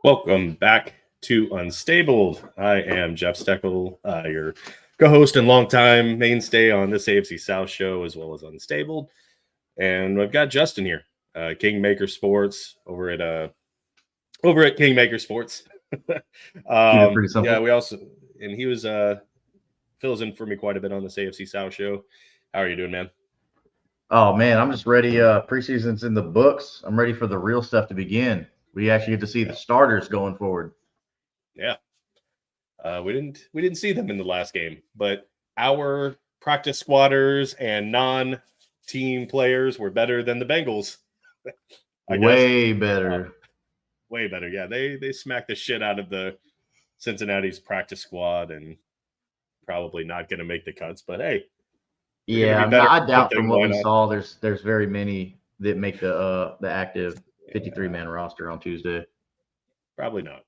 Welcome back to Unstabled. I am Jeff Steckel, your co-host and longtime mainstay on this AFC South show, as well as Unstabled. And we've got Justin here, Kingmaker Sports, over at Kingmaker Sports. Keep it pretty simple. Yeah, and he was fills in for me quite a bit on this AFC South show. How are you doing, man? Oh man, I'm just ready. Preseason's in the books. I'm ready for the real stuff to begin. We actually get to see the starters going forward. Yeah. We didn't see them in the last game, but our practice squatters and non-team players were better than the Bengals. Way better. Way better. Yeah, they smacked the shit out of the Cincinnati's practice squad and probably not going to make the cuts. But hey, yeah, I doubt from what we saw, there's very many that make the active 53-man roster on Tuesday. Probably not.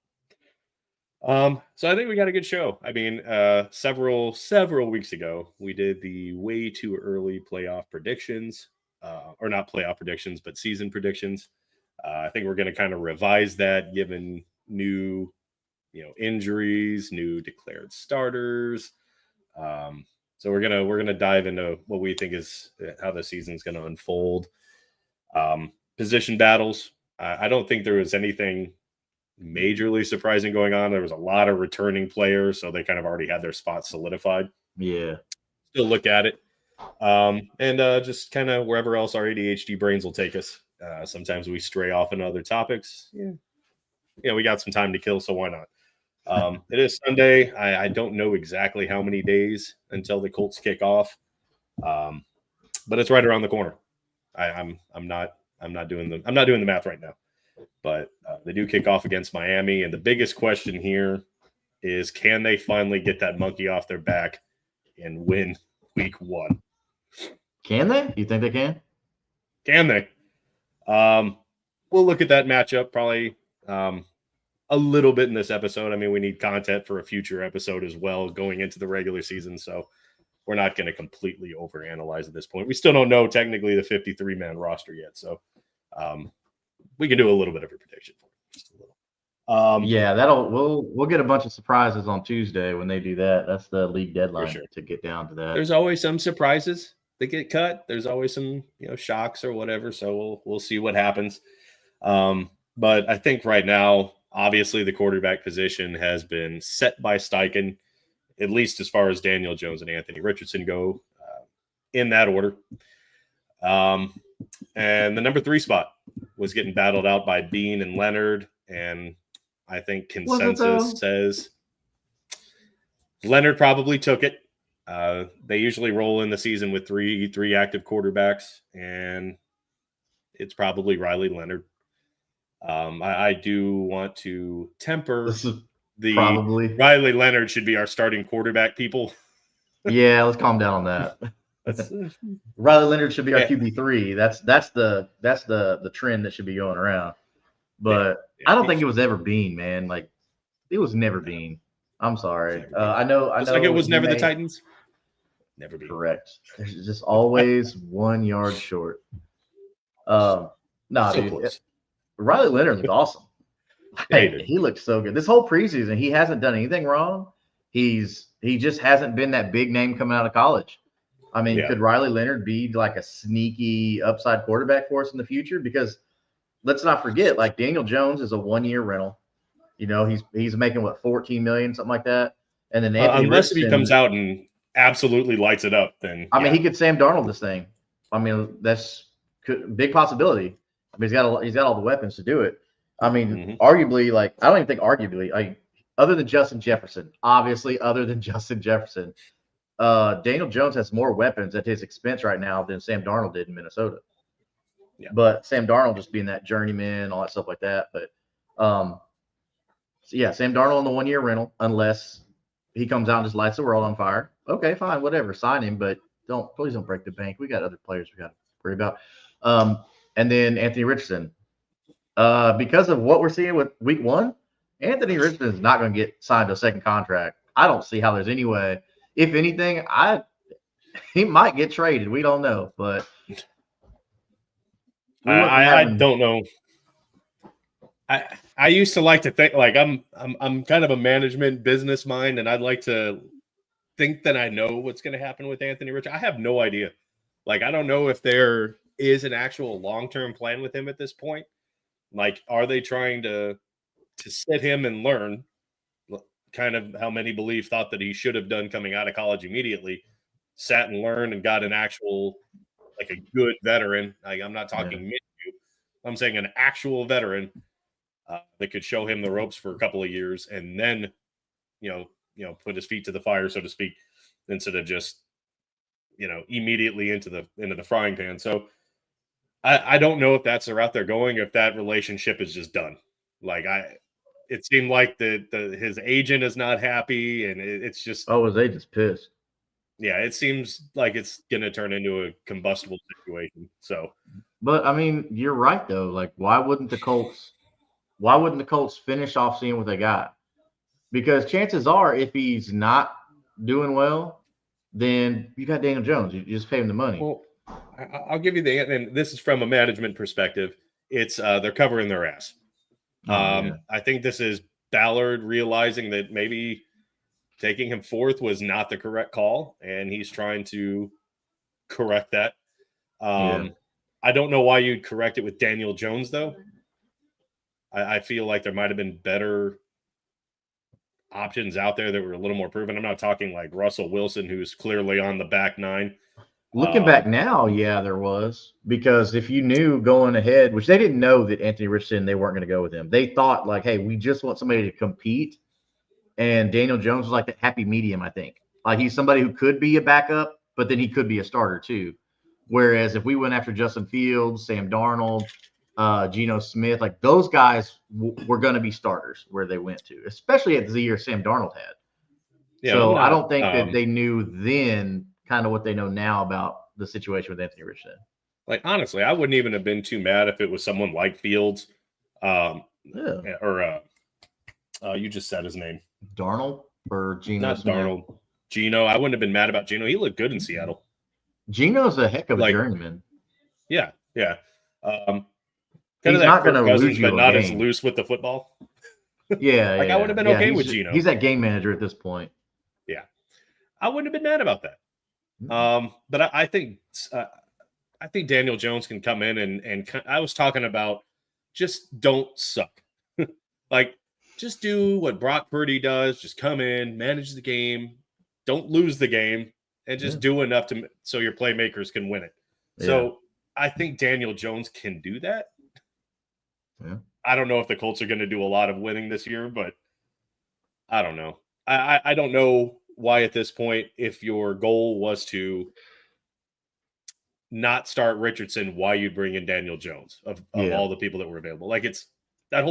So I think we got a good show. I mean, several weeks ago, we did the way too early playoff predictions, or not playoff predictions, but season predictions. I think we're going to kind of revise that given new, injuries, new declared starters. So we're gonna dive into what we think is how the season's going to unfold. Position battles. I don't think there was anything majorly surprising going on. There was a lot of returning players, so they kind of already had their spots solidified. Yeah. Still look at it. And just kind of wherever else our ADHD brains will take us. Sometimes we stray off into other topics. Yeah, we got some time to kill, so why not? It is Sunday. I don't know exactly how many days until the Colts kick off. But it's right around the corner. I'm not doing the math right now. But they do kick off against Miami. And the biggest question here is, can they finally get that monkey off their back and win week 1? Can they? You think they can? Can they? We'll look at that matchup probably a little bit in this episode. I mean, we need content for a future episode as well going into the regular season. So we're not going to completely overanalyze at this point. We still don't know technically the 53-man roster yet. So we can do a little bit of a prediction for it, just a little. Yeah, we'll get a bunch of surprises on Tuesday when they do that. That's the league deadline to get down to that. There's always some surprises that get cut. There's always some shocks or whatever. So we'll see what happens. But I think right now, obviously, the quarterback position has been set by Steichen, at least as far as Daniel Jones and Anthony Richardson go, in that order. And the number 3 spot was getting battled out by Bean and Leonard. And I think consensus says Leonard probably took it. They usually roll in the season with three active quarterbacks, and it's probably Riley Leonard. I do want to temper probably Riley Leonard should be our starting quarterback, people. Yeah, let's calm down on that. Riley Leonard should be our QB3. That's the trend that should be going around. But I don't think it was ever Bean, man. Like, it was never Bean. I'm sorry. I know. Like it was never the Titans. Never Bean. Correct. There's just always 1 yard short. Dude. Riley Leonard looked awesome. He looked so good. This whole preseason, he hasn't done anything wrong. He just hasn't been that big name coming out of college. I mean, could Riley Leonard be like a sneaky upside quarterback for us in the future? Because let's not forget, like, Daniel Jones is a 1-year rental. He's making what, $14 million, something like that. And then unless he comes out and absolutely lights it up, then I mean, he could Sam Darnold this thing. I mean, that's big possibility. I mean, he's got all the weapons to do it. I mean, arguably, like, I don't even think arguably, like, other than Justin Jefferson, Daniel Jones has more weapons at his expense right now than Sam Darnold did in Minnesota. Yeah. But Sam Darnold just being that journeyman, all that stuff like that. But Sam Darnold on the 1-year rental, unless he comes out and just lights the world on fire. Okay, fine, whatever, sign him, but please don't break the bank. We got other players we got to worry about. And then Anthony Richardson. Because of what we're seeing with week 1, Anthony Richardson is not going to get signed to a second contract. I don't see how there's any way. If anything, he might get traded. We don't know, but I don't know. I I used to like to think like I'm kind of a management business mind, and I'd like to think that I know what's going to happen with Anthony Rich. I have no idea. Like, I don't know if there is an actual long-term plan with him at this point. Like, are they trying to sit him and learn kind of how many believe thought that he should have done coming out of college immediately, sat and learned and got an actual, like a good veteran. Like, I'm not talking mid, I'm saying an actual veteran that could show him the ropes for a couple of years and then, put his feet to the fire, so to speak, instead of just, immediately into the frying pan. So I don't know if that's the route they're going, if that relationship is just done. Like it seemed like his agent is not happy, and it's just his agent's pissed. Yeah, it seems like it's gonna turn into a combustible situation. So, but I mean, you're right though. Like, why wouldn't the Colts finish off seeing what they got? Because chances are, if he's not doing well, then you got Daniel Jones. You just pay him the money. Well, I'll give you and this is from a management perspective. It's they're covering their ass. I think this is Ballard realizing that maybe taking him fourth was not the correct call, and he's trying to correct that. I don't know why you'd correct it with Daniel Jones, though. I feel like there might have been better options out there that were a little more proven. I'm not talking like Russell Wilson, who's clearly on the back nine. Looking back now, yeah, there was. Because if you knew going ahead, which they didn't know that Anthony Richardson, they weren't going to go with him. They thought like, hey, we just want somebody to compete. And Daniel Jones was like the happy medium, I think. Like, he's somebody who could be a backup, but then he could be a starter too. Whereas if we went after Justin Fields, Sam Darnold, Geno Smith, like those guys were going to be starters where they went to, especially at the year Sam Darnold had. Yeah, so I don't think that they knew then kind of what they know now about the situation with Anthony Richardson. Like, honestly, I wouldn't even have been too mad if it was someone like Fields, or you just said his name, Darnold or Geno. Not Smith? Darnold, Geno. I wouldn't have been mad about Geno. He looked good in Seattle. Geno's a heck of a journeyman. Yeah. He's not going to lose you, but not as loose with the football. Yeah, I would have been okay with Geno. He's that game manager at this point. Yeah, I wouldn't have been mad about that. But I think Daniel Jones can come in and I was talking about just don't suck. Like, just do what Brock Purdy does. Just come in, manage the game, don't lose the game, and just do enough so your playmakers can win it. Yeah. So I think Daniel Jones can do that. Yeah. I don't know if the Colts are going to do a lot of winning this year, but I don't know. I don't know why at this point, if your goal was to not start Richardson, why you'd bring in Daniel Jones of all the people that were available. Like, it's that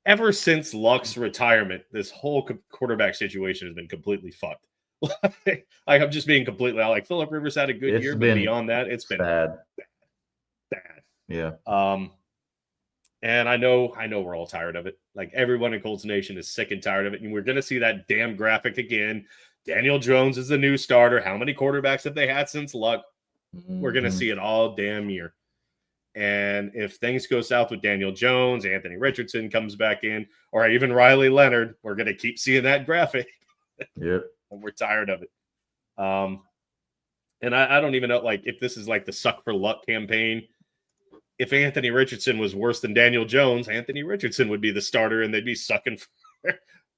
ever since Luck's retirement, this whole quarterback situation has been completely fucked. Like, I'm just being completely like Phillip Rivers had a good year, but beyond that, it's been bad. Yeah. And I know we're all tired of it. Like, everyone in Colts Nation is sick and tired of it. And we're going to see that damn graphic again. Daniel Jones is the new starter. How many quarterbacks have they had since Luck? We're going to see it all damn year. And if things go south with Daniel Jones, Anthony Richardson comes back in, or even Riley Leonard, we're going to keep seeing that graphic. Yep. And we're tired of it. And I don't even know, like, if this is like the suck for luck campaign. If Anthony Richardson was worse than Daniel Jones, Anthony Richardson would be the starter, and they'd be sucking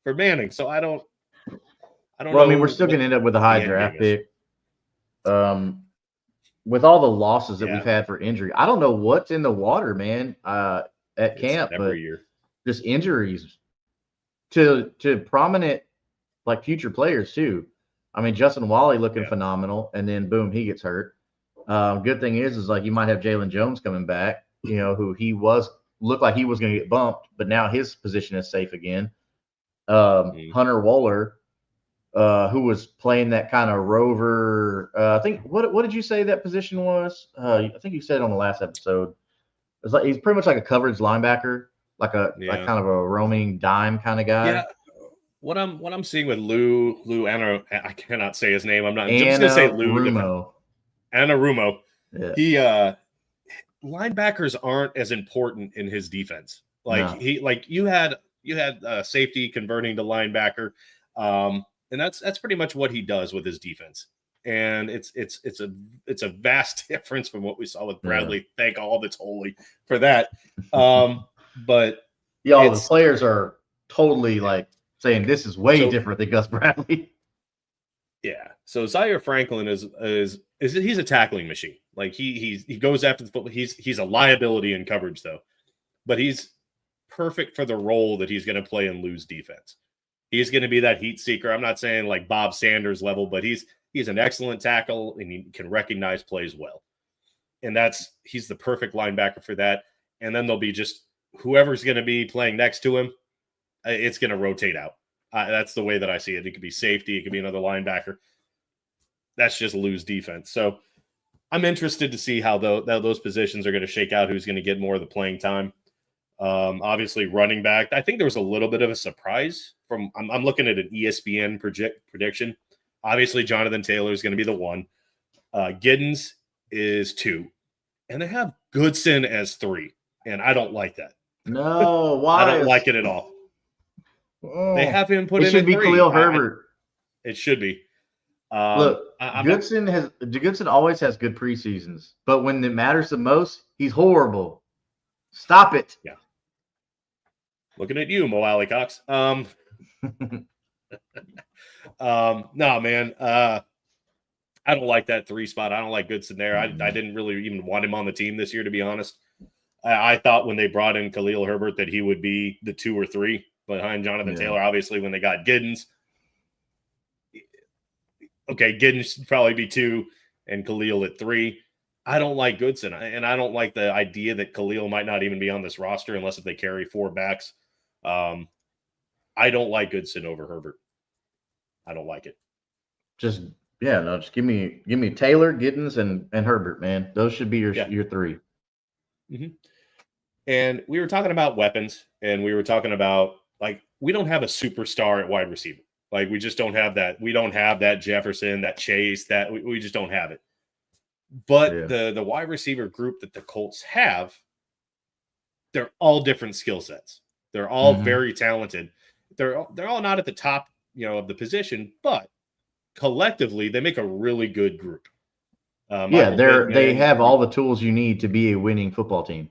for Manning. So I don't know. I mean, we're still going to end up with a high draft pick. With all the losses that we've had for injury, I don't know what's in the water, man, at camp, but year. Just injuries to prominent, like, future players too. I mean, Justin Wally looking phenomenal, and then boom, he gets hurt. Good thing is like, you might have Jalen Jones coming back, who looked like he was going to get bumped, but now his position is safe again. Hunter Wohler, who was playing that kind of rover. I think what did you say that position was? I think you said it on the last episode. It's like he's pretty much like a coverage linebacker, like kind of a roaming dime kind of guy. Yeah. What I'm seeing with Lou Anna, I cannot say his name. I'm just gonna say Lou Anarumo. Yeah. He linebackers aren't as important in his defense. Like you had safety converting to linebacker, and that's pretty much what he does with his defense. And it's a vast difference from what we saw with Bradley. Yeah. Thank all that's holy for that. But the players are totally like saying this is way So- different than Gus Bradley. Yeah. So Zaire Franklin is he's a tackling machine. Like he goes after the football. He's a liability in coverage though, but he's perfect for the role that he's going to play in Lou's defense. He's going to be that heat seeker. I'm not saying like Bob Sanders level, but he's an excellent tackle and he can recognize plays well. And he's the perfect linebacker for that. And then there'll be just whoever's going to be playing next to him, it's going to rotate out. That's the way that I see it. It could be safety. It could be another linebacker. That's just Lou's defense. So I'm interested to see how those positions are going to shake out, who's going to get more of the playing time. Obviously, running back. I think there was a little bit of a surprise from. I'm looking at an ESPN prediction. Obviously, Jonathan Taylor is going to be the 1. Giddens is 2, and they have Goodson as 3, and I don't like that. No, why? I don't like it at all. They have him put in. It should be 3. Khalil Herbert. It should be. Look, Goodson always has good preseasons, but when it matters the most, he's horrible. Stop it. Yeah. Looking at you, Mo Alley Cox. No, man. I don't like that 3 spot. I don't like Goodson there. I didn't really even want him on the team this year, to be honest. I thought when they brought in Khalil Herbert that he would be the 2 or 3 behind Jonathan Taylor. Obviously, when they got Giddens, okay, Giddens should probably be 2 and Khalil at 3. I don't like Goodson, and I don't like the idea that Khalil might not even be on this roster unless if they carry 4 backs. I don't like Goodson over Herbert. I don't like it. Just give me Taylor, Giddens, and Herbert, man. Those should be your 3. Mm-hmm. And we were talking about weapons, and we were talking about like we don't have a superstar at wide receiver. Like we just don't have that. We don't have that Jefferson, that Chase, that we just don't have it. But the wide receiver group that the Colts have, they're all different skill sets. They're all very talented. They're all not at the top, of the position, but collectively they make a really good group. They have all the tools you need to be a winning football team.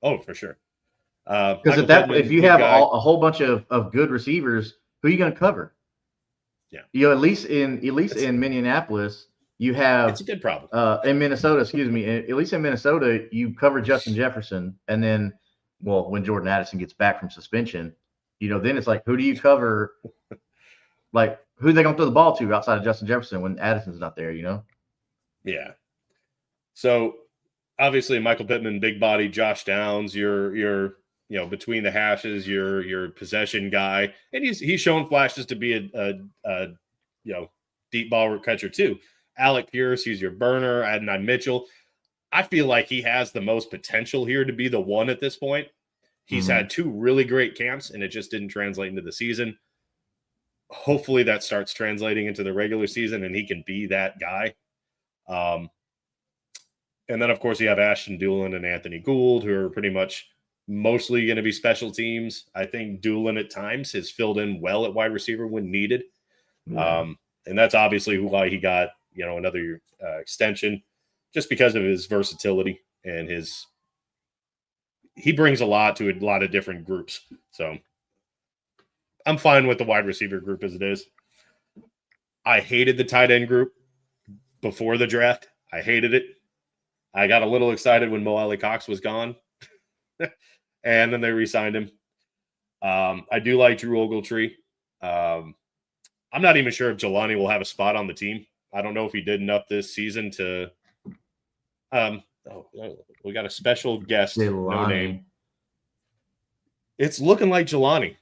Oh, for sure. Because if you have a whole bunch of good receivers, who are you going to cover? Yeah, at least in Minneapolis, you have it's a good problem. In Minnesota, at least in Minnesota, you cover Justin Jefferson, and then, when Jordan Addison gets back from suspension, then it's like, who do you cover? Like, who are they going to throw the ball to outside of Justin Jefferson when Addison's not there? Yeah. So obviously, Michael Pittman, big body, Josh Downs, your between the hashes, your possession guy, and he's shown flashes to be a deep ball catcher too. Alec Pierce, he's your burner. Adonai Mitchell, I feel like he has the most potential here to be the 1 at this point. He's had 2 really great camps, and it just didn't translate into the season. Hopefully that starts translating into the regular season, and he can be that guy. And then, of course, you have Ashton Dulin and Anthony Gould, who are pretty much mostly going to be special teams. I think Dulin at times has filled in well at wide receiver when needed. And that's obviously why he got, another extension, just because of his versatility and he brings a lot to a lot of different groups. So I'm fine with the wide receiver group as it is. I hated the tight end group before the draft. I hated it. I got a little excited when Mo Alley Cox was gone. And then they re-signed him. I do like Drew Ogletree. I'm not even sure if Jelani will have a spot on the team. I don't know if he did enough this season to we got a special guest, no name. It's looking like Jelani.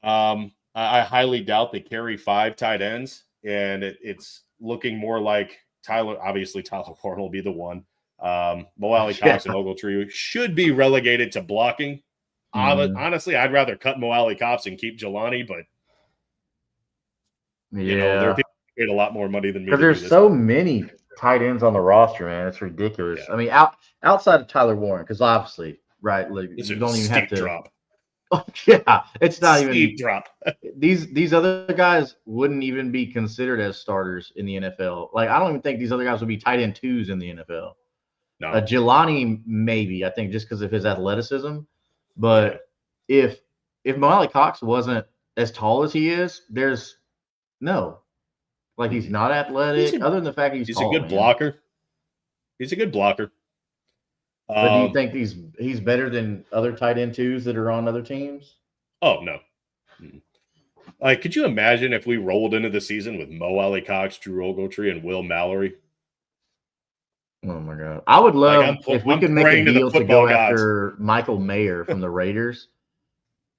I highly doubt they carry 5 tight ends, and it's looking more like Tyler. Obviously, Tyler Warren will be the 1. Mo Alley Cox and Ogletree should be relegated to blocking. Honestly, I'd rather cut Mo Alley Cox and keep Jelani, but there are people who paid a lot more money than me. Because there's so many tight ends on the roster, man. It's ridiculous. Yeah. I mean, outside of Tyler Warren, because obviously right? Like It's you a don't even have steep to. drop. Oh, yeah, it's not Steep even. drop. These other guys wouldn't even be considered as starters in the NFL. Like I don't even think these other guys would be tight end twos in the NFL. No. Jelani maybe I think just because of his athleticism, Yeah. but if Molly Cox wasn't as tall as he is, there's no like he's not He's athletic. a Other than the fact that he's he's a tall, good man. blocker. He's a good blocker. But do you think he's better than other tight end twos that are on other teams? Oh no. Like, could you imagine if we rolled into the season with Mo Alley Cox, Drew Ogletree, and Will Mallory? Oh my god! I would Like, love if we I'm could make a praying to the deal to football go gods. after Michael Mayer from the Raiders,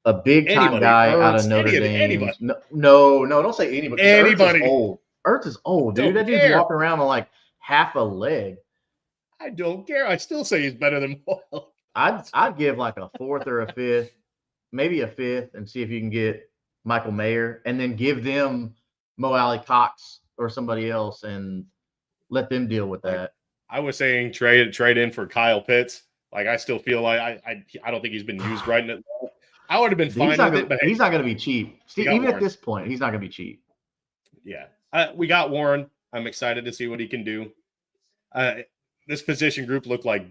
a big time Anybody, guy out of Ertz, Notre Dame. anybody, No, don't say anybody because Ertz is anybody. old. Ertz is old, dude. Don't That dude's care. walking around on like half a leg. I don't care. I still say he's better than Mo. I'd give like a fourth or a fifth, maybe a fifth, and see if you can get Michael Mayer, and then give them Mo Alley Cox or somebody else, and let them deal with Like, that. I was saying trade in for Kyle Pitts. Like, I still feel like I don't think he's been used right in it. I would have been fine with it, but he's not going to be cheap. Even Warren. at this point, he's not going to be cheap. Yeah, we got Warren. I'm excited to see what he can do. This position group looked like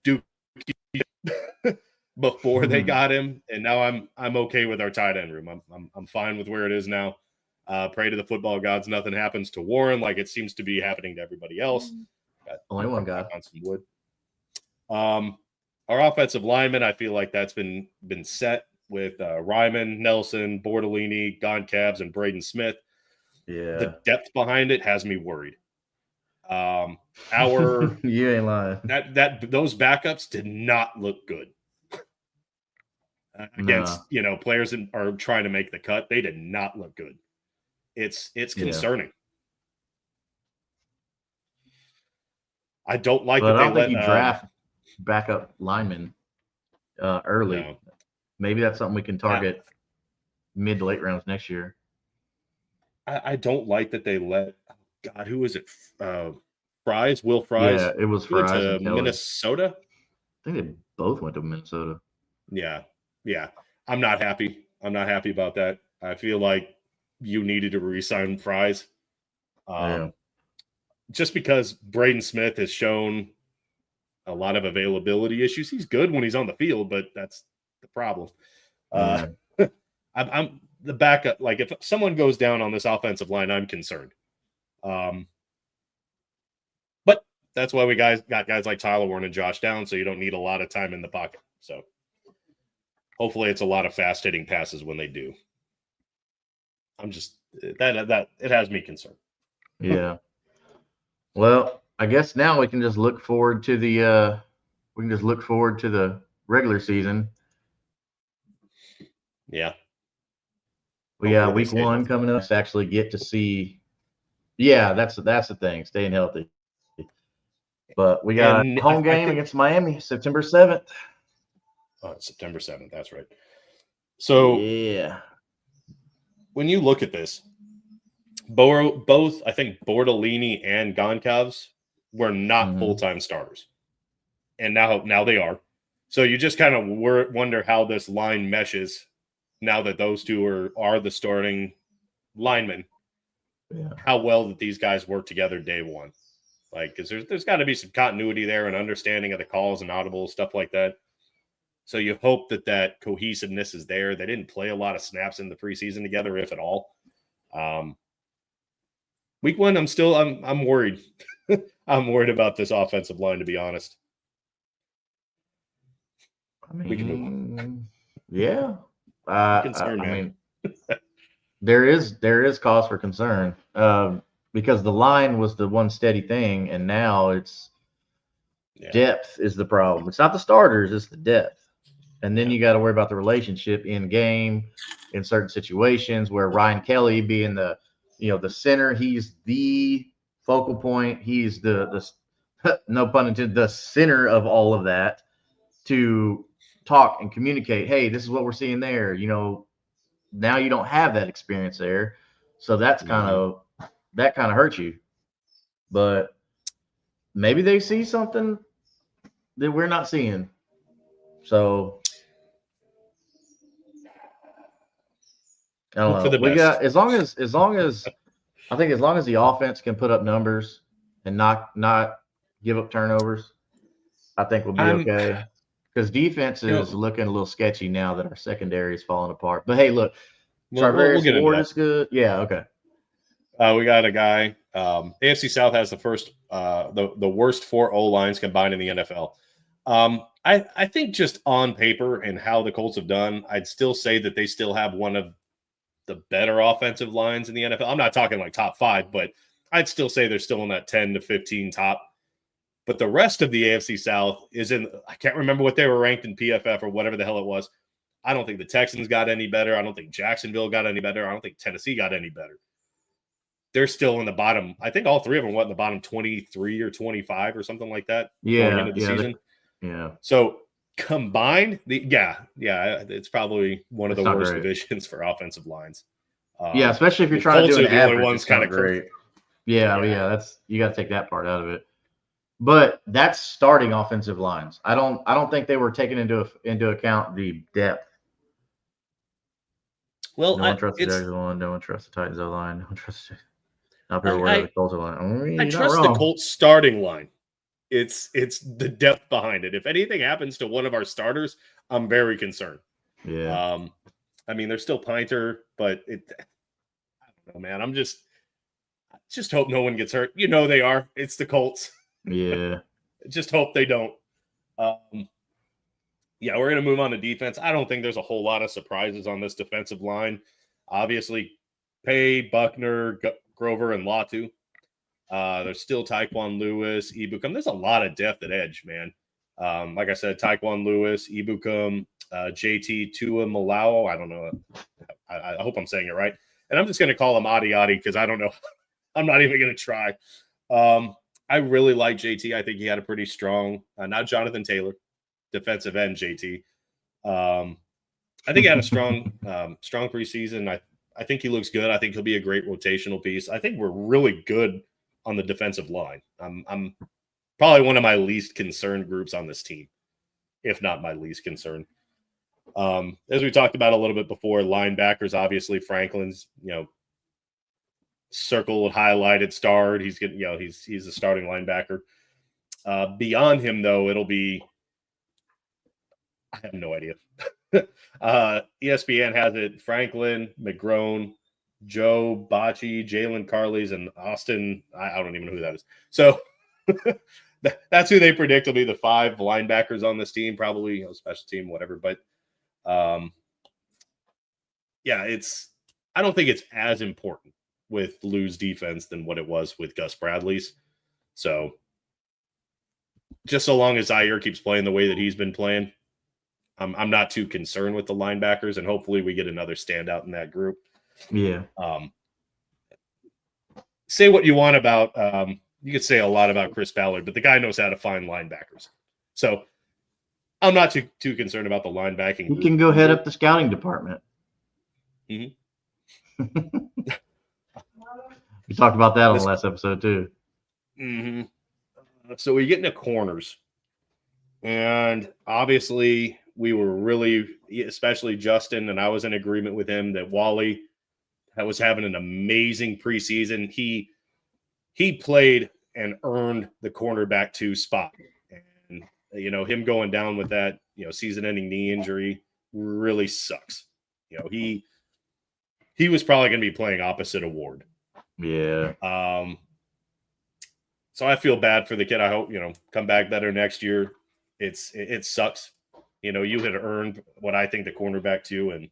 Duke before they got him, and now I'm okay with our tight end room. I'm fine with where it is now. Pray to the football gods nothing happens to Warren like it seems to be happening to everybody else. Only one guy on some wood. Our offensive lineman, I feel like that's been set with Ryman, Nelson, Bortolini, Goncalves, and Braden Smith. Yeah, the depth behind it has me worried. You ain't lying. Those backups did not look good against players that are trying to make the cut. They did not look good. It's concerning. I don't like that. I don't think you draft backup linemen early. No. Maybe that's something we can target mid to late rounds next year. I don't like that they let. God, who is it? Fries, Will Fries. Yeah, it was Fries to Minnesota. I think they both went to Minnesota. Yeah. I'm not happy. I'm not happy about that. I feel like you needed to re-sign Fries. Just because Braden Smith has shown a lot of availability issues. He's good when he's on the field, but that's the problem. I'm the backup. Like, if someone goes down on this offensive line, I'm concerned. But that's why we got guys like Tyler Warren and Josh Down, so you don't need a lot of time in the pocket. So hopefully it's a lot of fast hitting passes when they do. I'm just that it has me concerned. Yeah. Well, I guess now we can just look forward to the regular season. Yeah. We got week 1 coming up to actually get to see. Yeah, that's the thing, staying healthy. But we got a home game against Miami, September 7th. Oh, September 7th. That's right. So yeah, when you look at this, both I think Bortolini and Goncalves were not full-time starters, and now they are. So you just kind of wonder how this line meshes now that those two are the starting linemen. Yeah. How well that these guys work together day one, like, because there's got to be some continuity there and understanding of the calls and audibles, stuff like that. So you hope that cohesiveness is there. They didn't play a lot of snaps in the preseason together, if at all. Week 1, I'm worried. I'm worried about this offensive line, to be honest. I mean, we can move on. Yeah. I mean, there is cause for concern because the line was the one steady thing, and now it's depth is the problem. It's not the starters, it's the depth. And then you got to worry about the relationship in game, in certain situations where Ryan Kelly being the center, he's the focal point. He's the no pun intended, the center of all of that to talk and communicate. Hey, this is what we're seeing there. Now you don't have that experience there. So that's that kind of hurts you. But maybe they see something that we're not seeing. So I don't Hope for know. the We best. got as long as I think as long as the offense can put up numbers and not give up turnovers, I think we'll be I'm, okay. Because defense you is know, looking a little sketchy now that our secondary is falling apart. But hey, look, we'll Charvarius get into Ward that. is good. Yeah, okay. We got a guy. AFC South has the worst 4 O lines combined in the NFL. I think just on paper and how the Colts have done, I'd still say that they still have one of the better offensive lines in the NFL. I'm not talking like top 5, but I'd still say they're still in that 10 to 15 top. But the rest of the AFC South is in. I can't remember what they were ranked in PFF or whatever the hell it was. I don't think the Texans got any better. I don't think Jacksonville got any better. I don't think Tennessee got any better. They're still in the bottom. I think all 3 of them went in the bottom 23 or 25 or something like that going Yeah, into the yeah, season. yeah. So combined, it's probably one of It's the not worst great. divisions for offensive lines. Yeah, especially if you're The trying to do Colts an are the only average, ones it's kind not of. great. Yeah, Yeah. that's you got to take that part out of it. But that's starting offensive lines. I don't think they were taking into account the depth. Well, No one trusts the Jags line. No one trusts the Titans line. No one trusts. Not people worried about I the Colts line. I You're not trust the wrong. Colts starting line. It's the depth behind it. If anything happens to one of our starters, I'm very concerned. Yeah, I mean, they're still Pinter, but I don't know, man. I just hope no one gets hurt. You know they are. It's the Colts. yeah, Just hope they don't. Yeah, we're going to move on to defense. I don't think there's a whole lot of surprises on this defensive line. Obviously, Pay, Buckner, Grover, and Latu. There's still Taekwon Lewis, Ibukum. There's a lot of depth at edge, man. Like I said, Taekwon Lewis, Ibukum, JT Tua Malao. I don't know. I hope I'm saying it right. And I'm just going to call him Adi Adi because I don't know. I'm not even going to try. I really like JT. I think he had a pretty strong, not Jonathan Taylor, defensive end JT. I think he had a strong preseason. I think he looks good. I think he'll be a great rotational piece. I think we're really good on the defensive line. I'm probably one of my least concerned groups on this team, if not my least concern. As we talked about a little bit before, linebackers, obviously Franklin's, circled, highlighted, starred. He's getting, he's a starting linebacker. Beyond him, though, it'll be, I have no idea. ESPN has it: Franklin, McGrone, Joe Bocci, Jalen Carleys, and Austin. I don't even know who that is. So that's who they predict will be the 5 linebackers on this team, probably special team, whatever. But yeah, I don't think it's as important with Lou's defense than what it was with Gus Bradley's. So just so long as Zaire keeps playing the way that he's been playing, I'm not too concerned with the linebackers, and hopefully we get another standout in that group. yeah. Say what you want about you could say a lot about Chris Ballard, but the guy knows how to find linebackers. So I'm not too concerned about the linebacking You group. can go head up the scouting department. Mm-hmm. We talked about that on the last episode too. Mm-hmm. So we get into corners, and obviously we were really, especially Justin, and I was in agreement with him that Wally was having an amazing preseason. He played and earned the cornerback 2 spot, and him going down with that season-ending knee injury really sucks. He was probably going to be playing opposite of Ward. Yeah. So I feel bad for the kid. I hope come back better next year. It sucks. You had earned what I think the cornerback 2, and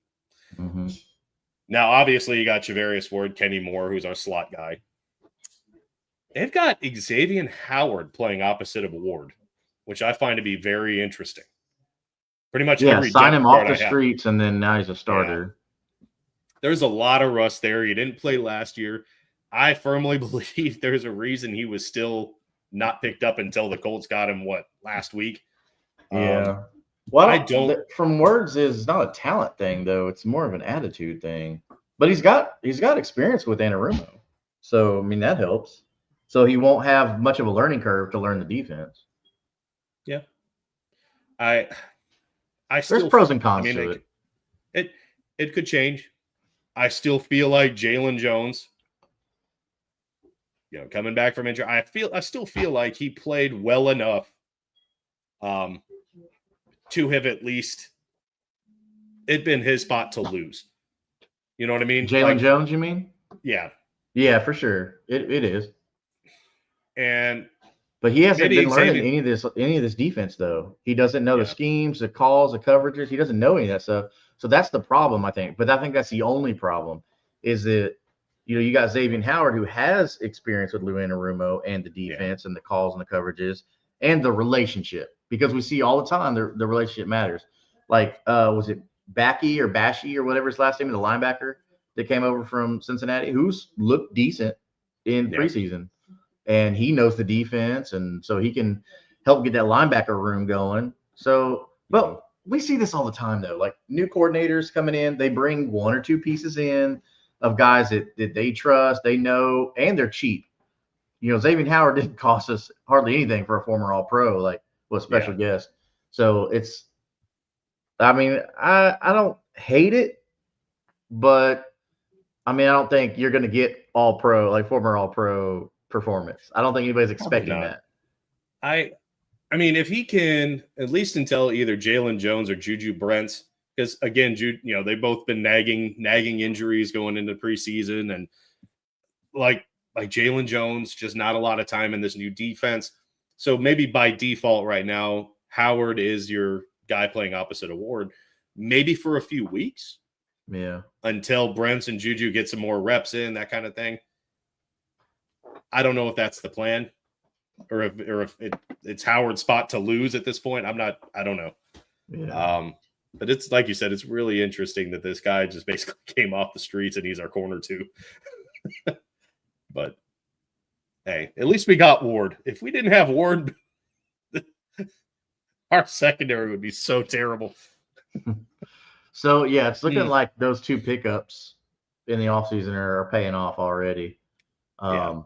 now obviously you got Javarius Ward, Kenny Moore, who's our slot guy. They've got Xavier Howard playing opposite of Ward, which I find to be very interesting. Pretty much every sign depth him guard off the streets, and then now he's a starter. Yeah. There's a lot of rust there. He didn't play last year. I firmly believe there's a reason he was still not picked up until the Colts got him, last week? Yeah. Well, I don't. From words, is not a talent thing though. It's more of an attitude thing. But he's got experience with Anarumo, so I mean that helps. So he won't have much of a learning curve to learn the defense. Yeah. There's pros and cons I mean, to it. it could change. I still feel like Jalen Jones, coming back from injury, I still feel like he played well enough to have at least it been his spot to lose. You know what I mean? Jalen Jones, you mean? Yeah. Yeah, for sure. It is. And but he hasn't maybe been learning Xavier, any of this defense though. He doesn't know the yeah, schemes, the calls, the coverages. He doesn't know any of that stuff. So that's the problem, I think. But I think that's the only problem is that you got Xavier Howard who has experience with Lou Anarumo and the defense and the calls and the coverages and the relationship because we see all the time the relationship matters. Like was it Backy or Bashy or whatever his last name, the linebacker that came over from Cincinnati, who's looked decent in preseason. And he knows the defense, and so he can help get that linebacker room going. So, but we see this all the time, though. Like new coordinators coming in, they bring one or two pieces in of guys that they trust, they know, and they're cheap. Xavier Howard didn't cost us hardly anything for a former All-Pro, like was special guest. So I mean, I don't hate it, but I mean, I don't think you're going to get All-Pro, like former All-Pro performance. I don't think anybody's expecting that. I mean, if he can, at least until either Jalen Jones or Juju Brents, because again, they've both been nagging injuries going into preseason, and like Jalen Jones, just not a lot of time in this new defense. So maybe by default right now, Howard is your guy playing opposite of Ward, maybe for a few weeks. Yeah. Until Brents and Juju get some more reps in, that kind of thing. I don't know if that's the plan or if it's Howard's spot to lose at this point. I don't know. Yeah. But it's like you said, it's really interesting that this guy just basically came off the streets and he's our corner too. But hey, at least we got Ward. If we didn't have Ward, our secondary would be so terrible. So yeah, it's looking like those two pickups in the offseason are paying off already. Yeah.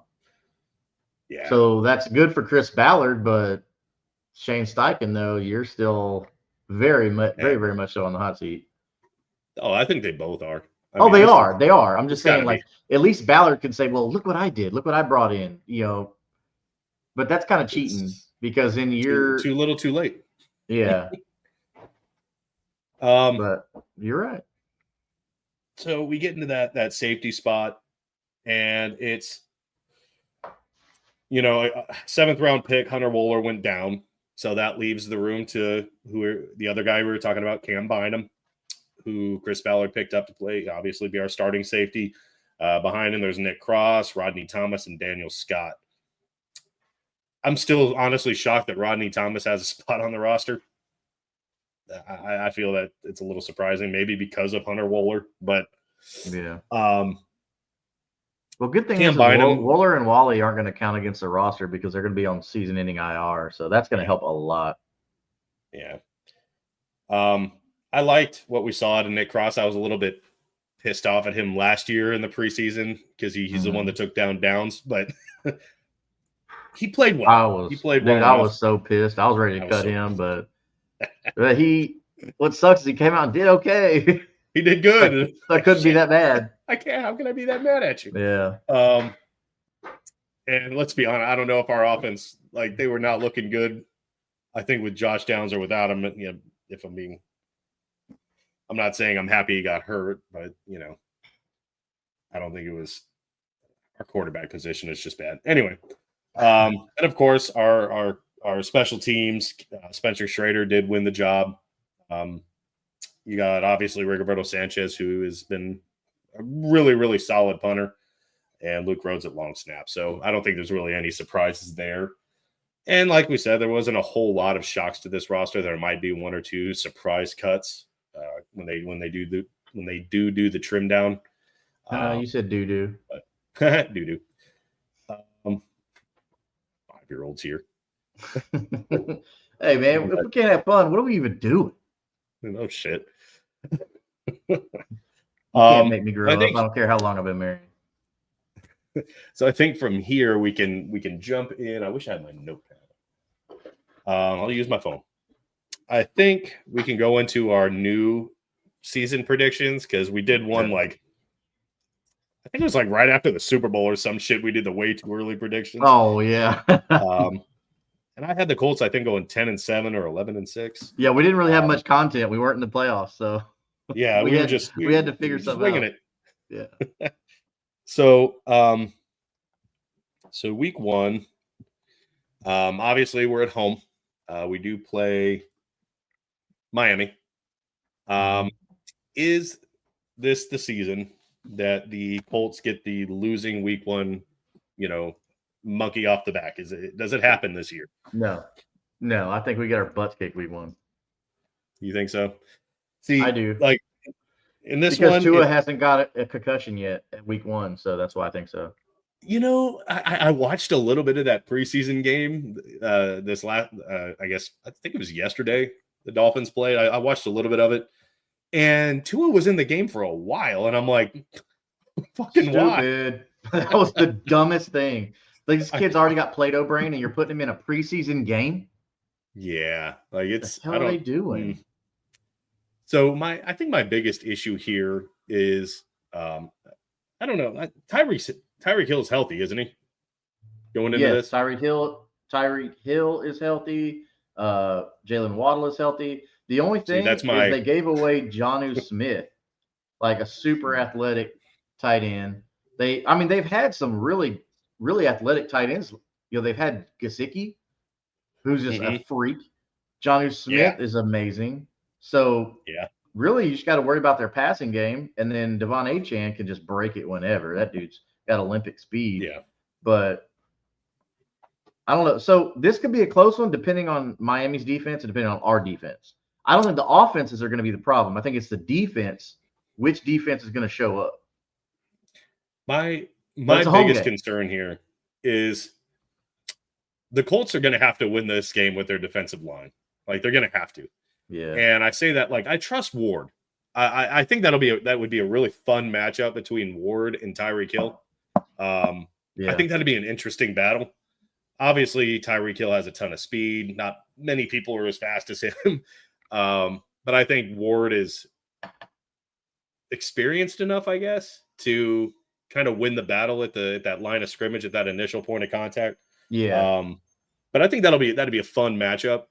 So that's good for Chris Ballard, but Shane Steichen, though, you're still very much so on the hot seat. Oh, I think they both are. They are. They are. I'm just saying, like, at least Ballard can say, well, look what I did. Look what I brought in, But that's kind of cheating because then you're too little, too late. Yeah. But you're right. So we get into that safety spot, and it's, a 7th round pick, Hunter Wohler, went down. So that leaves the room to the other guy we were talking about, Cam Bynum, who Chris Ballard picked up to play, obviously be our starting safety. Behind him, there's Nick Cross, Rodney Thomas, and Daniel Scott. I'm still honestly shocked that Rodney Thomas has a spot on the roster. I feel that it's a little surprising, maybe because of Hunter Wohler, but yeah. Well, good thing Cam is Bynum, Wohler and Wally aren't going to count against the roster because they're going to be on season-ending IR, so that's going to help a lot. Yeah. I liked what we saw out of Nick Cross. I was a little bit pissed off at him last year in the preseason because he's the one that took down Downs, but he played well. I was so pissed. I was ready to cut him, but what sucks is he came out and did okay. He did good. I couldn't be that bad. I can't. How can I be that mad at you? Yeah. And let's be honest, I don't know if our offense, they were not looking good. I think with Josh Downs or without him, if I'm not saying I'm happy he got hurt, but I don't think it was our quarterback position is just bad. Anyway, and of course our special teams, Spencer Schrader did win the job. You got obviously Rigoberto Sanchez, who has been a really, really solid punter, and Luke Rhodes at long snap. So I don't think there's really any surprises there. And like we said, there wasn't a whole lot of shocks to this roster. There might be one or two surprise cuts when they do the trim down. You said doo-doo. Doo-doo. 5-year-olds here. Hey, man, if we can't have fun, what are we even doing? No shit. You can't make me grow up. I don't care how long I've been married. So I think from here we can jump in. I wish I had my notepad. I'll use my phone. I think we can go into our new season predictions because we did one like I think it was like right after the Super Bowl or some shit. We did the way too early predictions. Oh yeah. And I had the Colts, I think, going 10-7 or 11-6. Yeah, we didn't really have much content. We weren't in the playoffs, so yeah, we we had to figure just something winging out. it. Yeah. So, so week one, obviously we're at home. We do play Miami. Is this the season that the Colts get the losing week one, monkey off the back? Does it happen this year? No, I think we got our butts kicked week one. You think so? See, I do. like in this because one, Tua hasn't got a concussion yet at week one, so that's why I think so. I watched a little bit of that preseason game. This last, I guess, I think it was yesterday. The Dolphins played. I watched a little bit of it, and Tua was in the game for a while, and I'm like, fucking stupid. Why? That was the dumbest thing. Like this kid's already got Play-Doh brain, and you're putting him in a preseason game. Yeah, like it's. What the hell are they doing? So I think my biggest issue here is, I don't know. Tyreek Hill's healthy, isn't he? Going into this, Tyreek Hill is healthy. Jalen Waddle is healthy. The only thing is they gave away Jonnu Smith, like a super athletic tight end. They've had some really, really athletic tight ends. They've had Gesicki, who's just a freak. Jonnu Smith is amazing. So really, you just got to worry about their passing game, and then Devon Achane can just break it whenever. That dude's got Olympic speed. Yeah, but I don't know. So this could be a close one, depending on Miami's defense and depending on our defense. I don't think the offenses are going to be the problem. I think it's the defense. Which defense is going to show up? My biggest concern here is the Colts are going to have to win this game with their defensive line. Like they're going to have to. Yeah. And I say that like I trust Ward. I think that would be a really fun matchup between Ward and Tyreek Hill. I think that'd be an interesting battle. Obviously, Tyreek Hill has a ton of speed. Not many people are as fast as him. But I think Ward is experienced enough, I guess, to kind of win the battle at that line of scrimmage at that initial point of contact. Yeah. But I think that'd be a fun matchup.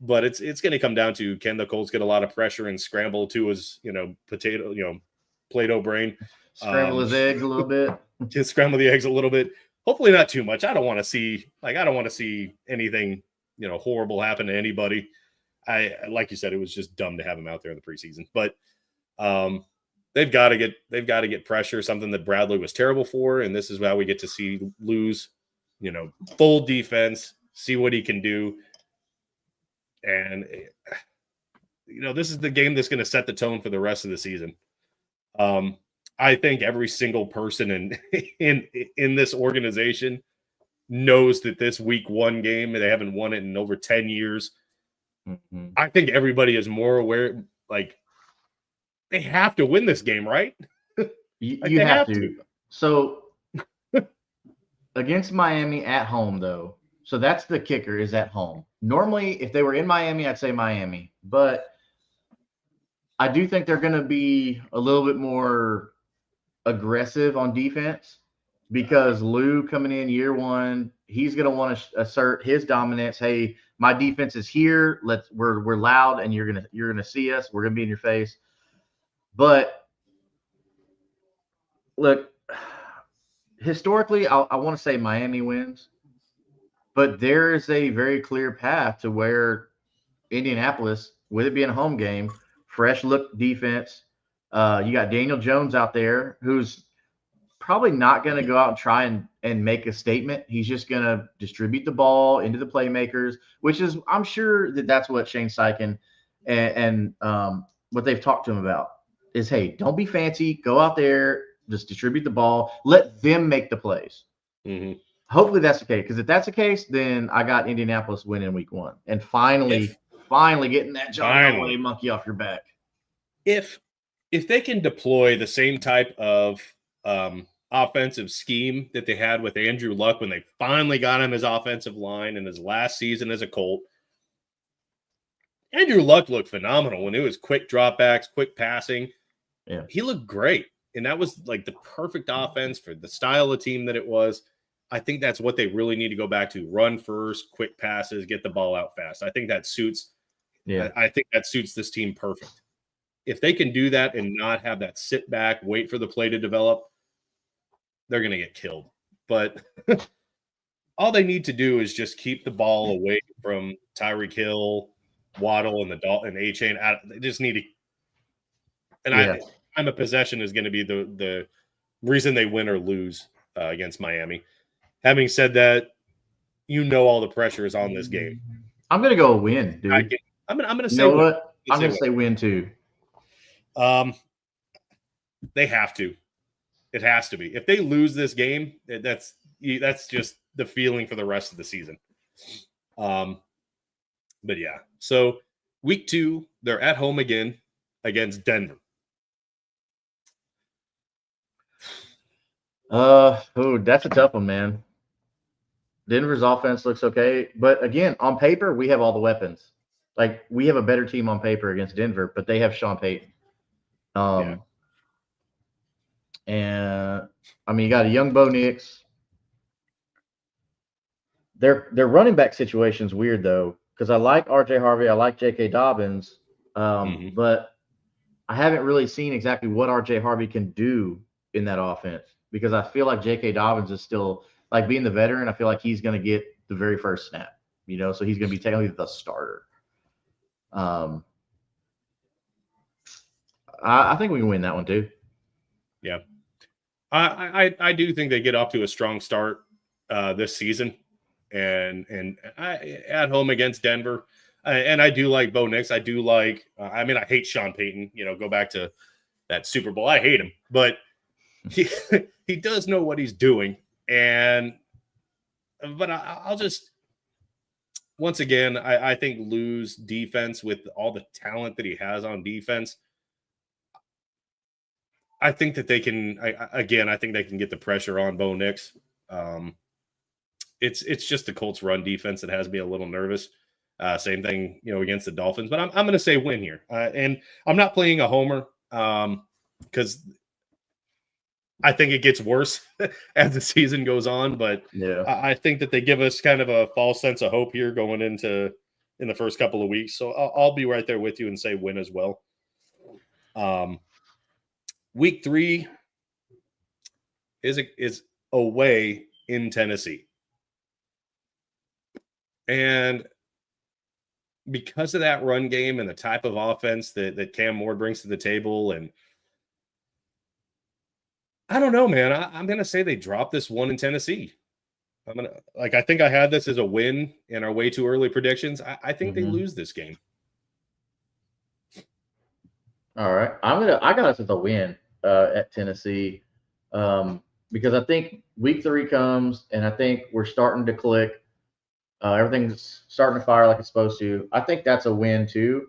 But it's going to come down to, can the Colts get a lot of pressure and scramble to his Play-Doh brain, scramble his eggs a little bit, just scramble the eggs a little bit. Hopefully not too much. I don't want to see anything horrible happen to anybody. Like you said, it was just dumb to have him out there in the preseason. But they've got to get pressure, something that Bradley was terrible for, and this is how we get to see lose. Full defense, see what he can do. And this is the game that's going to set the tone for the rest of the season. I think every single person in this organization knows that this week one game, they haven't won it in over 10 years. Mm-hmm. I think everybody is more aware, like they have to win this game, right? You have to. So against Miami at home, though. So that's the kicker, is at home. Normally, if they were in Miami, I'd say Miami. But I do think they're going to be a little bit more aggressive on defense because Lou coming in year one, he's going to want to assert his dominance. Hey, my defense is here. We're loud, and you're gonna see us. We're going to be in your face. But look, historically, I want to say Miami wins. But there is a very clear path to where Indianapolis, with it being a home game, fresh look defense. You got Daniel Jones out there who's probably not going to go out and try and make a statement. He's just going to distribute the ball into the playmakers, which is, I'm sure that's what Shane Steichen and what they've talked to him about is, hey, don't be fancy. Go out there, just distribute the ball. Let them make the plays. Mm-hmm. Hopefully that's the case, because if that's the case, then I got Indianapolis winning week one and finally getting that John Elway monkey off your back. If they can deploy the same type of offensive scheme that they had with Andrew Luck when they finally got him his offensive line in his last season as a Colt, Andrew Luck looked phenomenal when it was quick dropbacks, quick passing. Yeah. He looked great. And that was like the perfect offense for the style of team that it was. I think that's what they really need to go back to. Run first, quick passes, get the ball out fast. I think that suits I think that suits this team perfect. If they can do that and not have that sit back, wait for the play to develop, they're going to get killed. But all they need to do is just keep the ball away from Tyreek Hill, Waddle, and the A-Chain. They just need to. And time of possession is going to be the reason they win or lose against Miami. Having said that, all the pressure is on this game. I'm going to go win, dude. I'm going to say you know win. What? I'm going to say win too. They have to. It has to be. If they lose this game, that's just the feeling for the rest of the season. But yeah. So week 2, they're at home again against Denver. That's a tough one, man. Denver's offense looks okay, but again, on paper, we have all the weapons. Like, we have a better team on paper against Denver, but they have Sean Payton. And I mean, you got a young Bo Nix. Their running back situation's weird though, because I like RJ Harvey, I like J.K. Dobbins, but I haven't really seen exactly what RJ Harvey can do in that offense, because I feel like J.K. Dobbins is still, like, being the veteran, I feel like he's going to get the very first snap, so he's going to be technically the starter. I think we can win that one too. Yeah. I do think they get off to a strong start this season, and at home against Denver. And I do like Bo Nix. I do like. I hate Sean Payton. Go back to that Super Bowl. I hate him, but he does know what he's doing. But I'll just, once again, I think lose defense with all the talent that he has on defense. I think that they can. I think they can get the pressure on Bo Nix. It's just the Colts' run defense that has me a little nervous. Same thing, against the Dolphins. But I'm going to say win here, and I'm not playing a homer because I think it gets worse as the season goes on. But yeah, I think that they give us kind of a false sense of hope here going in the first couple of weeks. So I'll be right there with you and say win as well. Week 3 is away in Tennessee. And because of that run game and the type of offense that Cam Moore brings to the table, and I don't know, man, I'm going to say they drop this one in Tennessee. I think I had this as a win in our way too early predictions. I think they lose this game. All right. I got us as a win at Tennessee, because I think week 3 comes and I think we're starting to click. Everything's starting to fire like it's supposed to. I think that's a win too.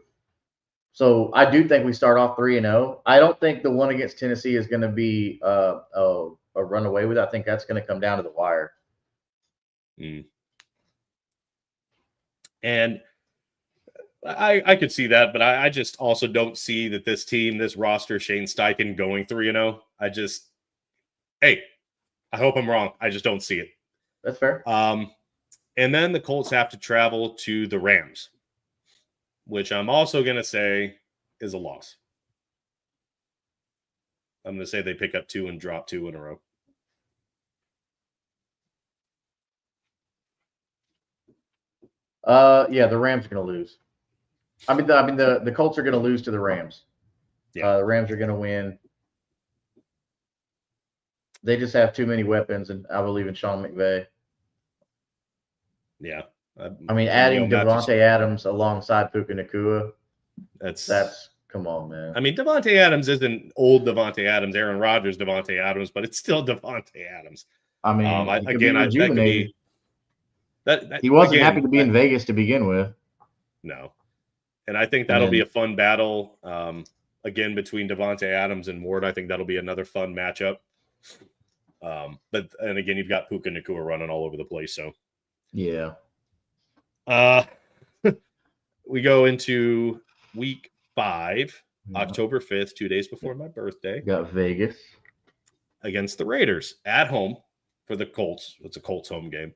So I do think we start off 3-0. I don't think the one against Tennessee is going to be a run away with it. I think that's going to come down to the wire. And I could see that, but I just also don't see that this team, this roster, Shane Steichen going 3-0. I hope I'm wrong. I just don't see it. That's fair. And then the Colts have to travel to the Rams, which I'm also going to say is a loss. I'm going to say they pick up 2 and drop 2 in a row. Yeah, the Rams are going to lose. The Colts are going to lose to the Rams. Yeah. The Rams are going to win. They just have too many weapons, and I believe in Sean McVay. Yeah. Adding Devontae Adams alongside Puka Nacua, that's come on, man. Devontae Adams isn't old Devontae Adams, Aaron Rodgers Devontae Adams, but it's still Devontae Adams. That could be he wasn't happy to be in Vegas to begin with. No. And I think that'll be a fun battle, again, between Devontae Adams and Ward. I think that'll be another fun matchup. But again, you've got Puka Nacua running all over the place. So, yeah. we go into week 5, Yeah. October 5th, 2 days before my birthday, Got Vegas. against the Raiders at home for the Colts. It's a Colts home game.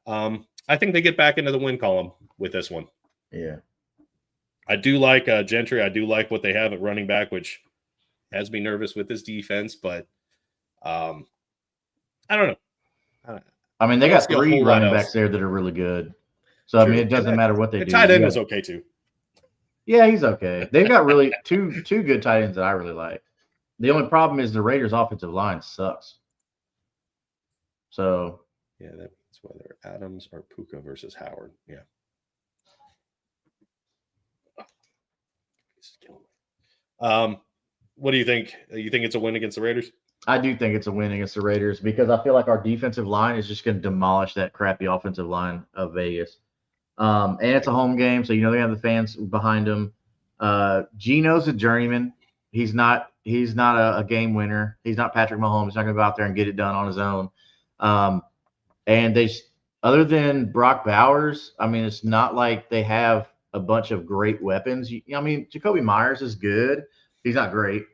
I think they get back into the win column with this one. Yeah. I do like Gentry. I do like what they have at running back, which has me nervous with this defense, but I don't know. I mean, they I don't got see a 3 whole lot running else. backs there that are really good. So, I mean, it doesn't matter what they the do. tight end was okay too. Yeah, he's okay. They've got really two good tight ends that I really like. The only problem is the Raiders' offensive line sucks. So yeah, that's whether Adams or Puka versus Howard. Yeah. What do you think? You think it's a win against the Raiders? I do think it's a win against the Raiders because I feel like our defensive line is just going to demolish that crappy offensive line of Vegas. And it's a home game, so you know they have the fans behind them. Geno's a journeyman. He's not a game winner. He's not Patrick Mahomes. He's not going to go out there and get it done on his own. And they, other than Brock Bowers, I mean, it's not like they have a bunch of great weapons. I mean, Jacoby Myers is good. He's not great.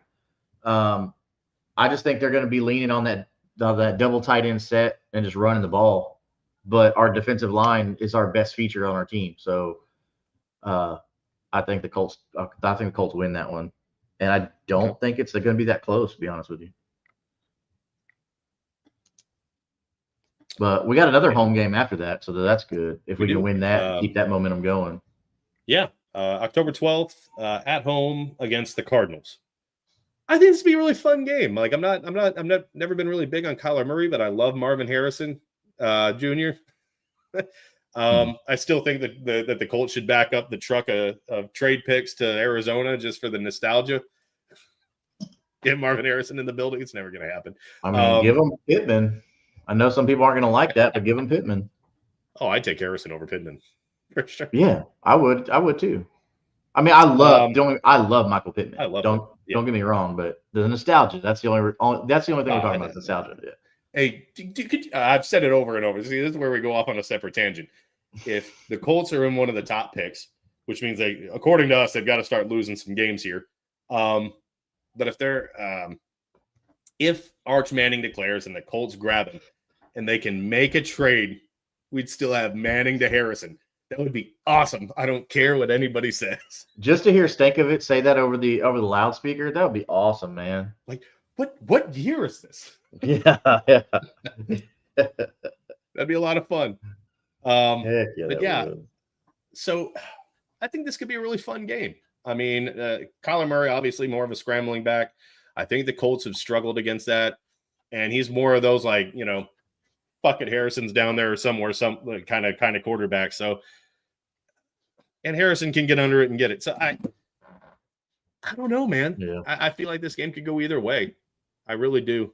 I just think they're going to be leaning on that double tight end set and just running the ball. But our defensive line is our best feature on our team. So I think the Colts win that one. And I don't think it's going to be that close, to be honest with you. But we got another home game after that, so that's good. If we can win that and keep that momentum going. Yeah. October 12th, at home against the Cardinals. I think this would be a really fun game. Like I'm never been really big on Kyler Murray, but I love Marvin Harrison Jr. I still think that the Colts should back up the truck of trade picks to Arizona just for the nostalgia. Get Marvin Harrison in the building. It's never going to happen. I mean, give him Pittman. I know some people aren't going to like that, but give him Pittman. Oh, I'd take Harrison over Pittman for sure. Yeah, I would too. I mean, I love Michael Pittman. I love don't get me wrong, but the nostalgia, that's the only thing we're talking about, nostalgia. Yeah. Hey, I've said it over and over. See, this is where we go off on a separate tangent. If the Colts are in one of the top picks, which means they, according to us, they've got to start losing some games here. But if they're if Arch Manning declares and the Colts grab him and they can make a trade, we'd still have Manning to Harrison. That would be awesome. I don't care what anybody says. Just to hear Stankovic say that over the loudspeaker, that would be awesome, man. Like, what year is this? Yeah. That'd be a lot of fun. Heck yeah, but yeah, so I think this could be a really fun game. I mean, Kyler Murray, obviously more of a scrambling back. I think the Colts have struggled against that. And he's more of those, like, you know, fuck it, Harrison's down there somewhere, some kind of quarterback. So, and Harrison can get under it and get it. So I don't know, man. Yeah. I feel like this game could go either way. I really do.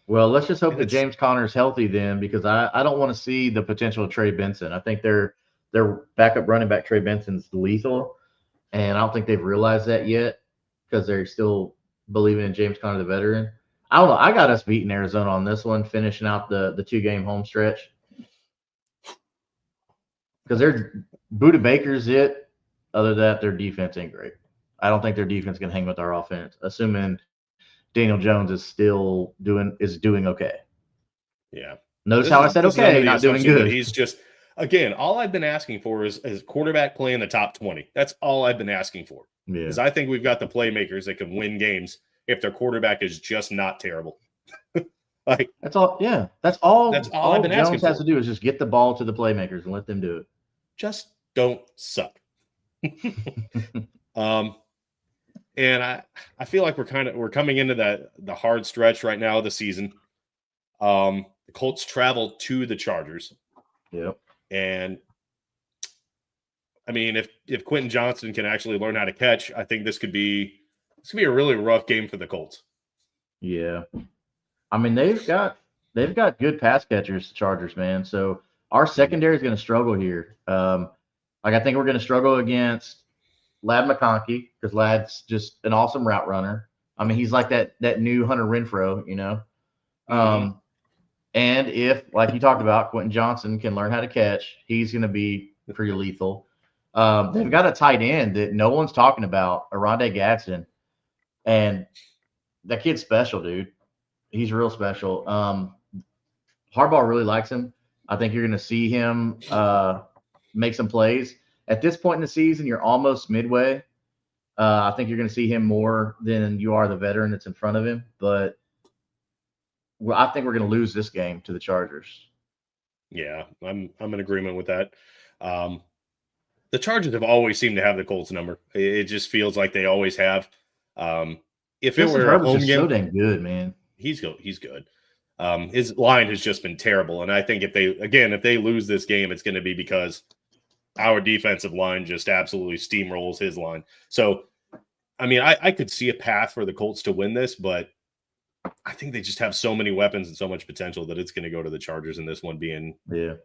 Well, let's just hope that James Conner's healthy then, because I don't want to see the potential of Trey Benson. I think their backup running back, Trey Benson's lethal, and I don't think they've realized that yet because they're still believing in James Conner, the veteran. I don't know. I got us beating Arizona on this one, finishing out the 2-game home stretch. Because Buda Baker's it. Other than that, their defense ain't great. I don't think their defense can hang with our offense, assuming Daniel Jones is still doing okay. Yeah. Notice how I said okay, not doing good. He's just, again, all I've been asking for is quarterback play in the top 20. That's all I've been asking for. Because I think we've got the playmakers that can win games if their quarterback is just not terrible. Like that's all. Yeah, that's all. That's all I've been asking for. Jones has to do is just get the ball to the playmakers and let them do it. Just don't suck. And I feel like we're coming into the hard stretch right now of the season. The Colts travel to the Chargers. Yep. And I mean, if Quentin Johnston can actually learn how to catch, I think this could be a really rough game for the Colts. Yeah. I mean, they've got good pass catchers, Chargers, man. So our secondary is going to struggle here. I think we're going to struggle against Ladd McConkey because Ladd's just an awesome route runner. I mean, he's like that new Hunter Renfrow, you know. And if, like you talked about, Quentin Johnston can learn how to catch, he's going to be pretty lethal. They've got a tight end that no one's talking about, Arondé Gadsden, and that kid's special, dude. He's real special. Harbaugh really likes him. I think you're going to see him make some plays. At this point in the season, you're almost midway. I think you're going to see him more than you are the veteran that's in front of him. But I think we're going to lose this game to the Chargers. Yeah, I'm in agreement with that. The Chargers have always seemed to have the Colts number. It just feels like they always have. If Justin it were a Herbert's home just game, so dang good, man. He's good. His line has just been terrible, and I think if they lose this game, it's going to be because our defensive line just absolutely steamrolls his line. So, I mean, I could see a path for the Colts to win this, but I think they just have so many weapons and so much potential that it's going to go to the Chargers in this one being a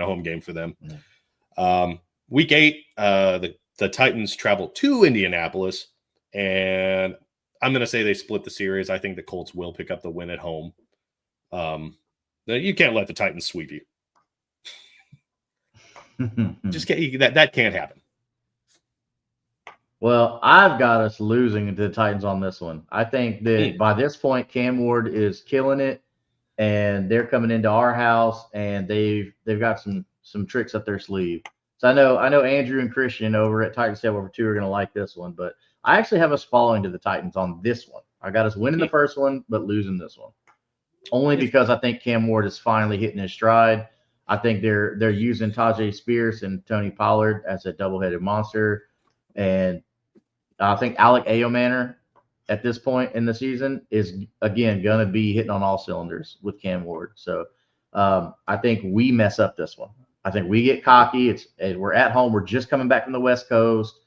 home game for them. Yeah. Week 8, the Titans travel to Indianapolis, and I'm going to say they split the series. I think the Colts will pick up the win at home. You can't let the Titans sweep you. Just that can't happen. Well, I've got us losing to the Titans on this one. I think that by this point, Cam Ward is killing it, and they're coming into our house, and they've got some tricks up their sleeve. So I know Andrew and Christian over at Titans Step Over 2 are going to like this one, but I actually have us falling to the Titans on this one. I got us winning the first one, but losing this one. Only because I think Cam Ward is finally hitting his stride. I think they're using Tajay Spears and Tony Pollard as a double-headed monster. And I think Alec Ayomanor at this point in the season is, again, going to be hitting on all cylinders with Cam Ward. So I think we mess up this one. I think we get cocky. We're at home. We're just coming back from the West Coast.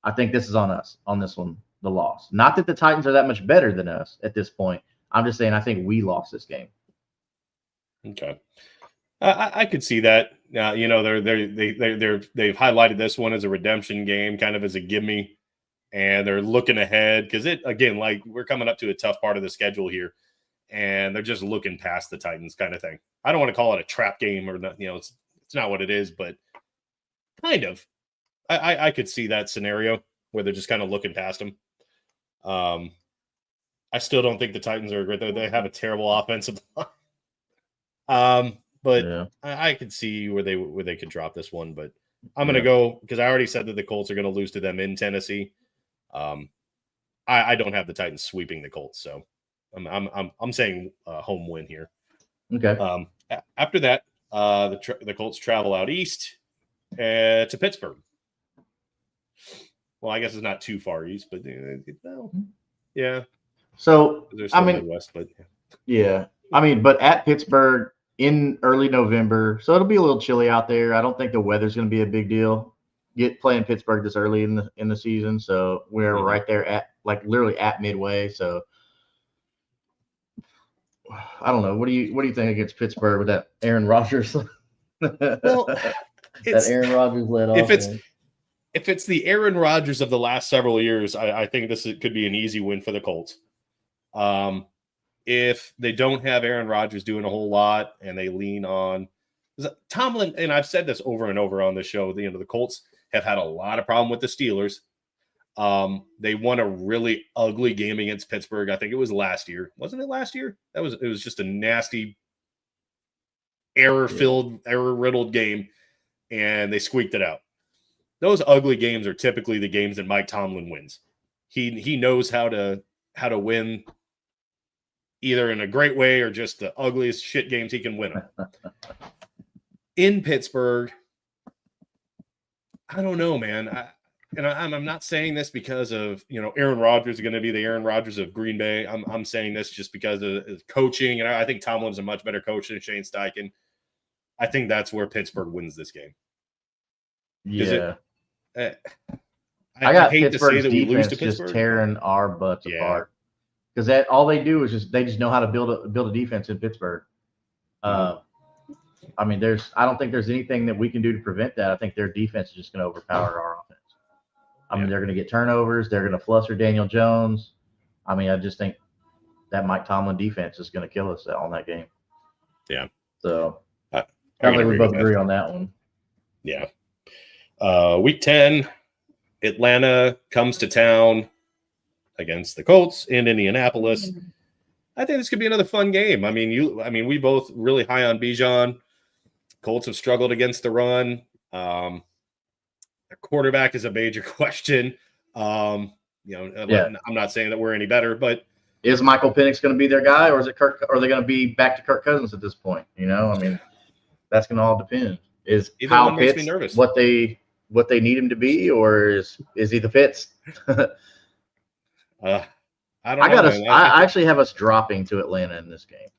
I think this is on us on this one, the loss. Not that the Titans are that much better than us at this point. I'm just saying I think we lost this game. Okay. I could see that. They've highlighted this one as a redemption game, kind of as a gimme, and they're looking ahead because like we're coming up to a tough part of the schedule here, and they're just looking past the Titans, kind of thing. I don't want to call it a trap game or not. It's not what it is, but kind of. I could see that scenario where they're just kind of looking past them. I still don't think the Titans are great. They have a terrible offensive line. But yeah. I could see where they could drop this one. But I'm going to go because I already said that the Colts are going to lose to them in Tennessee. I don't have the Titans sweeping the Colts, so I'm saying home win here. Okay. After that, the Colts travel out east to Pittsburgh. Well, I guess it's not too far east, but yeah. So Midwest, but yeah. But at Pittsburgh in early November, so it'll be a little chilly out there. I don't think the weather's going to be a big deal. Playing Pittsburgh this early in the season, so we're right there at literally at midway. So I don't know. What do you think against Pittsburgh with that Aaron Rodgers? Well, that Aaron Rodgers led off. If it's the Aaron Rodgers of the last several years, I think could be an easy win for the Colts. If they don't have Aaron Rodgers doing a whole lot and they lean on Tomlin, and I've said this over and over on the show, the Colts have had a lot of problem with the Steelers. They won a really ugly game against Pittsburgh. I think it was last year. Wasn't it last year? It was just a nasty error-riddled game, and they squeaked it out. Those ugly games are typically the games that Mike Tomlin wins. He knows how to win either in a great way or just the ugliest shit games he can win them. In Pittsburgh, I don't know, man. I'm not saying this because of Aaron Rodgers is going to be the Aaron Rodgers of Green Bay. I'm saying this just because of his coaching, and I think Tomlin's a much better coach than Shane Steichen. I think that's where Pittsburgh wins this game. Yeah. I got hate Pittsburgh's to say that we lose to defense Pittsburgh. just tearing our butts apart because all they do is they just know how to build a defense in Pittsburgh. I don't think there's anything that we can do to prevent that. I think their defense is just going to overpower our offense. They're going to get turnovers. They're going to fluster Daniel Jones. I just think that Mike Tomlin defense is going to kill us on that game. Yeah. So I think we both agree on that one. Yeah. Week 10, Atlanta comes to town against the Colts in Indianapolis. I think this could be another fun game. I mean, we both really high on Bijan. Colts have struggled against the run. The quarterback is a major question. I'm not saying that we're any better, but is Michael Penix going to be their guy, or is it Kirk? Or are they going to be back to Kirk Cousins at this point? I mean, that's going to all depend. Is either Kyle one makes me Pitts nervous. what they need him to be, or is he the Pitts? I don't know. I actually have us dropping to Atlanta in this game.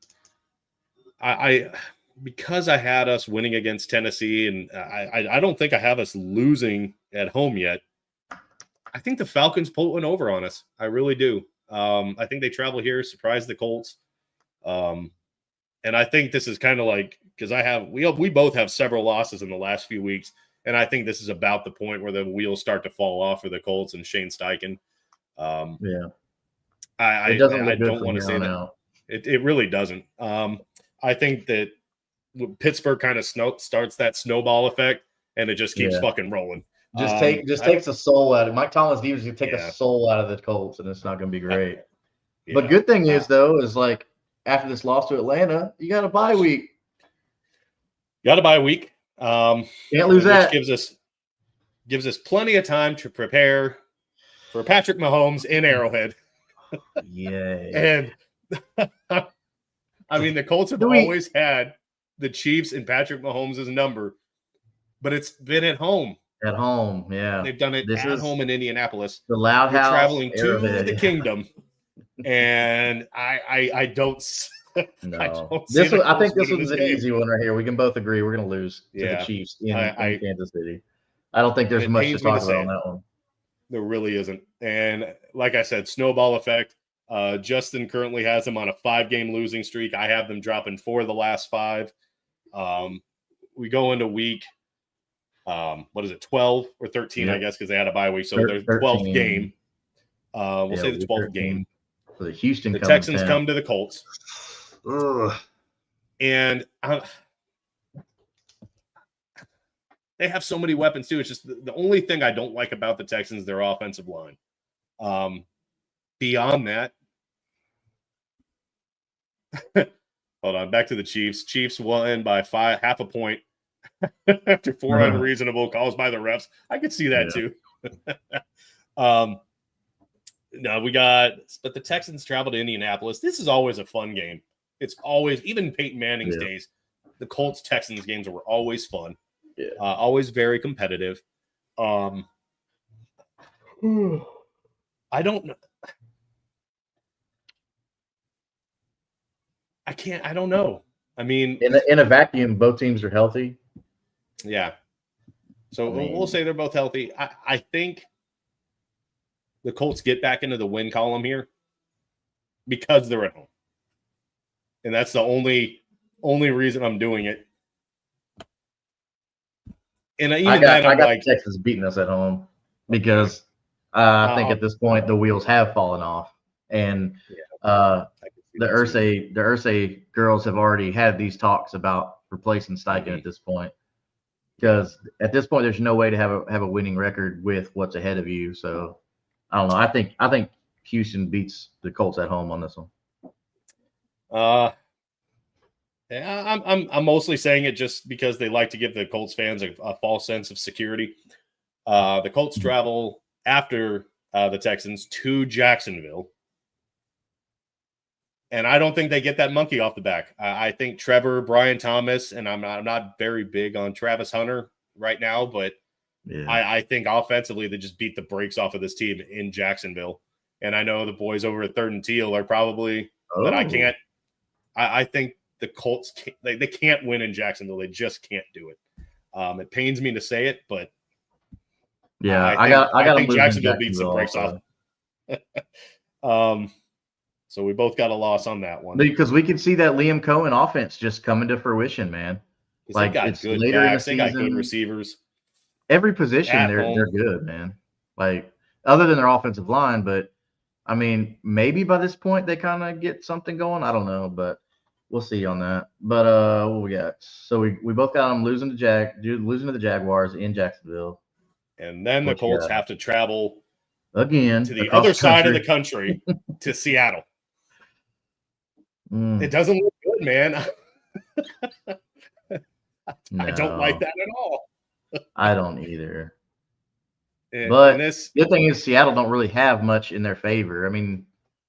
Because I had us winning against Tennessee, and I don't think I have us losing at home yet. I think the Falcons pull one over on us. I really do. I think they travel here, surprise the Colts. And I think this is kind of like, because we both have several losses in the last few weeks, and I think this is about the point where the wheels start to fall off for the Colts and Shane Steichen. It doesn't look I good don't from want to here say on that. out. It really doesn't. I think that Pittsburgh kind of starts that snowball effect, and it just keeps fucking rolling. Takes the soul out of Mike Tomlin's defense. You take the soul out of the Colts, and it's not going to be great. But good thing is like after this loss to Atlanta, you got a bye week. Can't lose that. Which gives us plenty of time to prepare for Patrick Mahomes in Arrowhead. Yay! And I mean, the Colts have always had the Chiefs and Patrick Mahomes' number, but it's been at home. At home, yeah. They've done it at home in Indianapolis. The Loud House. Traveling to the Kingdom, and I don't. No, I think this one's an easy one right here. We can both agree we're going to lose to the Chiefs in Kansas City. I don't think there's much to talk about on that one. There really isn't. And like I said, snowball effect. Justin currently has them on a 5-game losing streak. I have them dropping 4 of the last 5. We go into week, 12 or 13, I guess, because they had a bye week. So their 12th game. We'll say the 12th game. For the Texans come to the Colts. Ugh. And they have so many weapons, too. It's just the only thing I don't like about the Texans, their offensive line. Beyond that, hold on, back to the Chiefs. Chiefs won by half a point after 4 unreasonable calls by the refs. I could see that too. But the Texans travel to Indianapolis. This is always a fun game. It's always, even Peyton Manning's days, the Colts-Texans games were always fun. Always very competitive. I don't know. I don't know. I mean, in a vacuum, both teams are healthy. Yeah. So we'll say they're both healthy. I think the Colts get back into the win column here because they're at home. And that's the only reason I'm doing it. And I got the Texans beating us at home because I think at this point the wheels have fallen off, and the Irsay girls have already had these talks about replacing Steichen at this point. Because at this point, there's no way to have a winning record with what's ahead of you. So I don't know. I think Houston beats the Colts at home on this one. I'm mostly saying it just because they like to give the Colts fans a false sense of security. The Colts travel after the Texans to Jacksonville. And I don't think they get that monkey off the back. I think Trevor, Brian Thomas, and I'm not very big on Travis Hunter right now, but I think offensively they just beat the brakes off of this team in Jacksonville. And I know the boys over at Third and Teal are probably but I can't. I think the Colts they can't win in Jacksonville. They just can't do it. It pains me to say it, but I think Jacksonville beats the brakes off. So we both got a loss on that one. Because we could see that Liam Cohen offense just coming to fruition, man. Like it's good later backs, in the season. They got good receivers. Every position they're good, man. Like other than their offensive line, but I mean, maybe by this point they kind of get something going. I don't know, but we'll see on that. But what we got? So we both got them losing to the Jaguars in Jacksonville. And then the Colts have to travel again to the across other the side of country. the country to Seattle. Mm, It doesn't look good, man. I don't like no, that at all. I don't either. And But this, the thing is, Seattle don't really have much in their favor. I mean,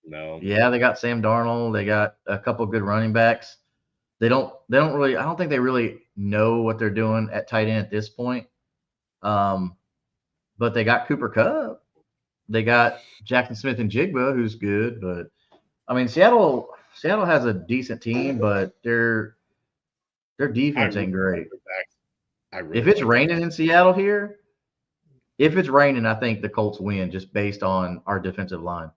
no. yeah, they got Sam Darnold. They got a couple good running backs. They don't really. I don't think they really know what they're doing at tight end at this point. But they got Cooper Kupp. They got Jackson Smith and Jigba, who's good. But I mean, Seattle has a decent team, but their defense ain't great. If it's raining in Seattle here, if it's raining, I think the Colts win just based on our defensive line.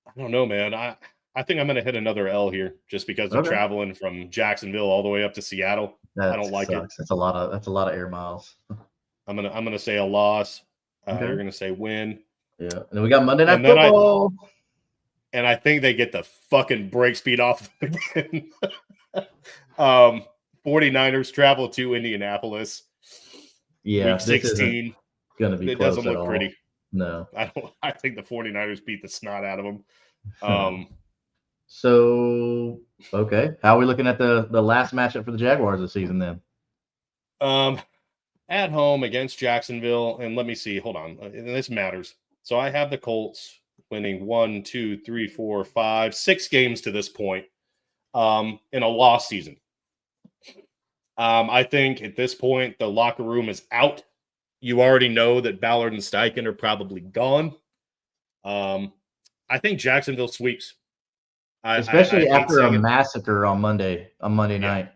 I don't know, man. I think I'm going to hit another L here just because of traveling from Jacksonville all the way up to Seattle. I don't like it. That's a lot of air miles. I'm gonna say a loss. Okay. You're gonna say win. Yeah, and then we got Monday Night Football. I think they get the fucking brake speed off again. 49ers travel to Indianapolis. Yeah, Week 16. Going to be it close doesn't look pretty. No. I think the 49ers beat the snot out of them. So, okay. How are we looking at the last matchup for the Jaguars this season then? At home against Jacksonville, and let me see. Hold on. This matters. So I have the Colts winning 1, 2, 3, 4, 5, 6 games to this point in a lost season. I think at this point, the locker room is out. You already know that Ballard and Steichen are probably gone. I think Jacksonville sweeps. Especially after a massacre on Monday night.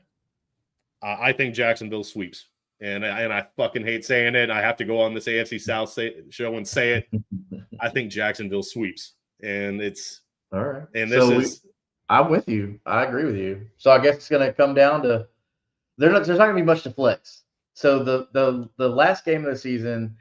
I think Jacksonville sweeps. And I fucking hate saying it. I have to go on this AFC South show and say it. I think Jacksonville sweeps. And it's all right. And this I'm with you. I agree with you. So I guess it's going to come down to there's not going to be much to flex. So the last game of the season,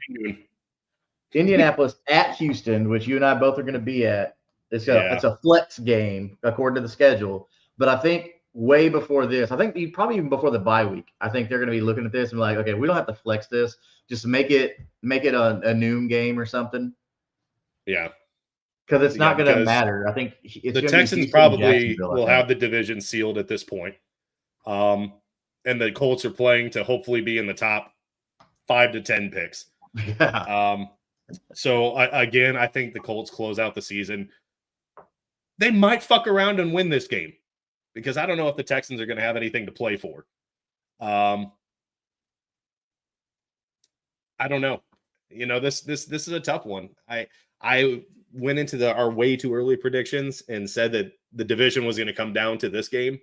Indianapolis at Houston, which you and I both are going to be at. It's a flex game according to the schedule. But I think way before this, I think probably even before the bye week, I think they're going to be looking at this and be like, okay, we don't have to flex this. Just make it a noon game or something. Yeah. Because it's not going to matter. I think the Texans probably will have the division sealed at this point. And the Colts are playing to hopefully be in the top 5 to 10 picks. Yeah. So again, I think the Colts close out the season. They might fuck around and win this game because I don't know if the Texans are going to have anything to play for. I don't know. You know, this is a tough one. I went into our way too early predictions and said that the division was going to come down to this game.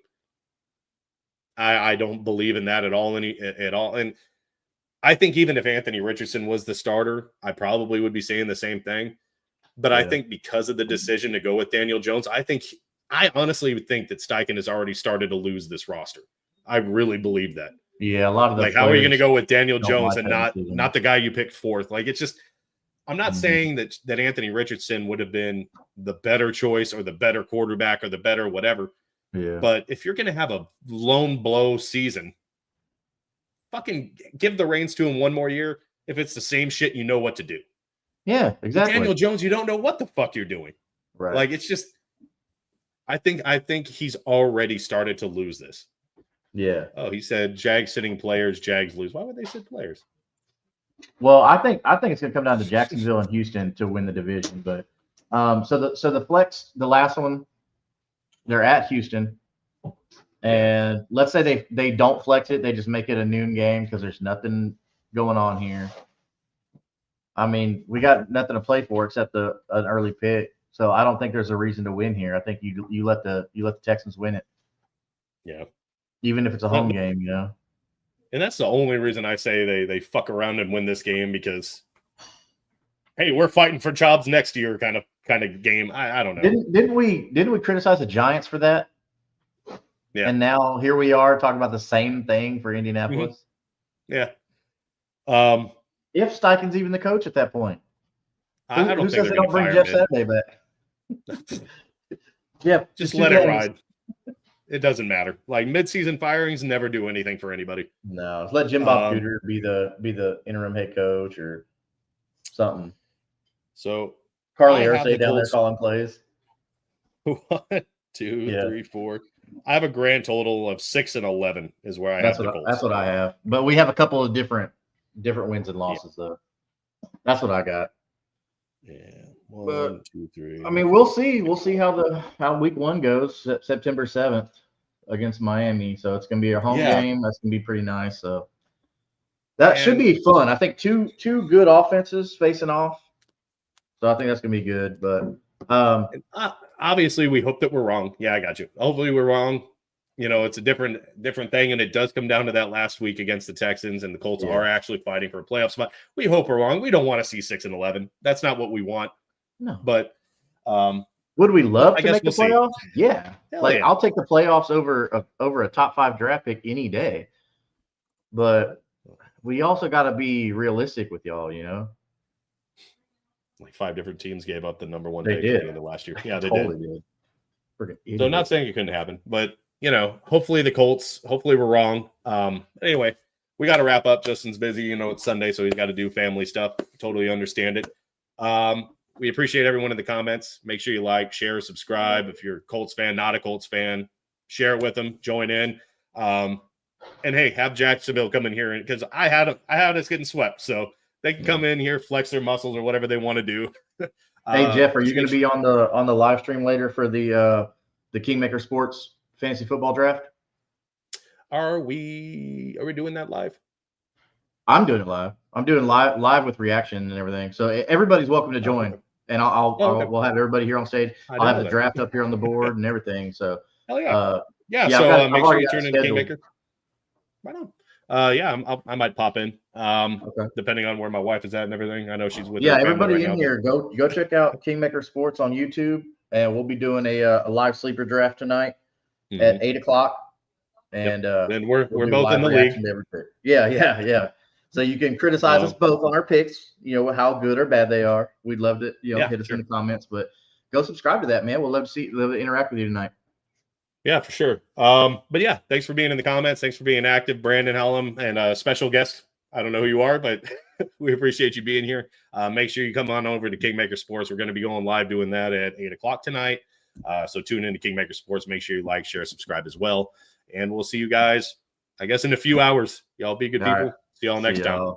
I don't believe in that at all. And I think even if Anthony Richardson was the starter, I probably would be saying the same thing. But I think because of the decision to go with Daniel Jones, I honestly would think that Steichen has already started to lose this roster. I really believe that. Yeah, a lot of the how are you going to go with Daniel Jones and not the guy you picked fourth? Like, it's just, I'm not saying that Anthony Richardson would have been the better choice or the better quarterback or the better whatever. Yeah. But if you're going to have a lone blow season, fucking give the reins to him one more year. If it's the same shit, you know what to do. Yeah, exactly. Daniel Jones, you don't know what the fuck you're doing. Right. Like, it's just, I think he's already started to lose this. Yeah. Oh, he said Jags sitting players, Jags lose. Why would they sit players? Well, I think it's going to come down to Jacksonville and Houston to win the division. But so the flex, the last one, they're at Houston, and let's say they don't flex it, they just make it a noon game because there's nothing going on here. I mean, we got nothing to play for except an early pick, so I don't think there's a reason to win here. I think you let the Texans win it. Yeah, even if it's a home game, you know. And that's the only reason I say they fuck around and win this game because, hey, we're fighting for jobs next year, kind of game. I don't know. Didn't we criticize the Giants for that? Yeah. And now here we are talking about the same thing for Indianapolis. Mm-hmm. Yeah. If Steichen's even the coach at that point, I don't who think says they don't bring Jeff Saturday back? Jeff, just let it ride. it doesn't matter. Like midseason firings never do anything for anybody. No, let's let Jim Bob Cooter be the interim head coach or something. So Carly I have Ursay the down there Colts. calling plays. 1, 2, 3, 4. I have a grand total of 6 and 11 is where I have the Colts. That's what I have. But we have a couple of different wins and losses though. That's what I got. Yeah. 1, 2, 3. I mean, we'll see. We'll see how week 1 goes. September 7th against Miami. So it's gonna be a home game. That's gonna be pretty nice. So that should be fun. I think two good offenses facing off. So I think that's gonna be good. But obviously we hope that we're wrong. Yeah, I got you. Hopefully we're wrong. You know, it's a different thing, and it does come down to that last week against the Texans, and the Colts are actually fighting for a playoff spot. We hope we're wrong. We don't want to see 6 and 11. That's not what we want. No. But would we love to make the playoffs? Yeah. Yeah. I'll take the playoffs over a top 5 draft pick any day. But we also got to be realistic with y'all, you know. Like 5 different teams gave up the number 1 pick at the end of last year. Yeah, they totally did. So I'm not saying it couldn't happen, but you know, hopefully the Colts. Hopefully we're wrong. Anyway, we got to wrap up. Justin's busy. You know, it's Sunday, so he's got to do family stuff. Totally understand it. We appreciate everyone in the comments. Make sure you like, share, subscribe. If you're a Colts fan, not a Colts fan, share it with them. Join in. And hey, have Jacksonville come in here because I had us getting swept, so they can come in here, flex their muscles or whatever they want to do. Hey Jeff, are you going to be on the live stream later for the Kingmaker Sports Fantasy Football Draft? Are we doing that live? I'm doing it live. I'm doing live with reaction and everything. So everybody's welcome to join. Okay. And we'll have everybody here on stage. I'll have the draft up here on the board and everything. So hell yeah. So make sure you tune in to Kingmaker. Right on. I might pop in. Depending on where my wife is at and everything. I know she's with. Yeah, everybody in here, go check out Kingmaker Sports on YouTube, and we'll be doing a live sleeper draft tonight at 8:00. And then we're both in the league. Yeah. So you can criticize us both on our picks, you know, how good or bad they are. We'd love to, hit us in the comments, but go subscribe to that, man. We'll love to interact with you tonight. Yeah, for sure. But yeah, thanks for being in the comments. Thanks for being active, Brandon Hallam, and a special guest. I don't know who you are, but we appreciate you being here. Make sure you come on over to Kingmaker Sports. We're going to be going live doing that at 8:00 tonight. So tune in to Kingmaker Sports. Make sure you like, share, subscribe as well. And we'll see you guys, I guess, in a few hours. Y'all be good people. See y'all next time.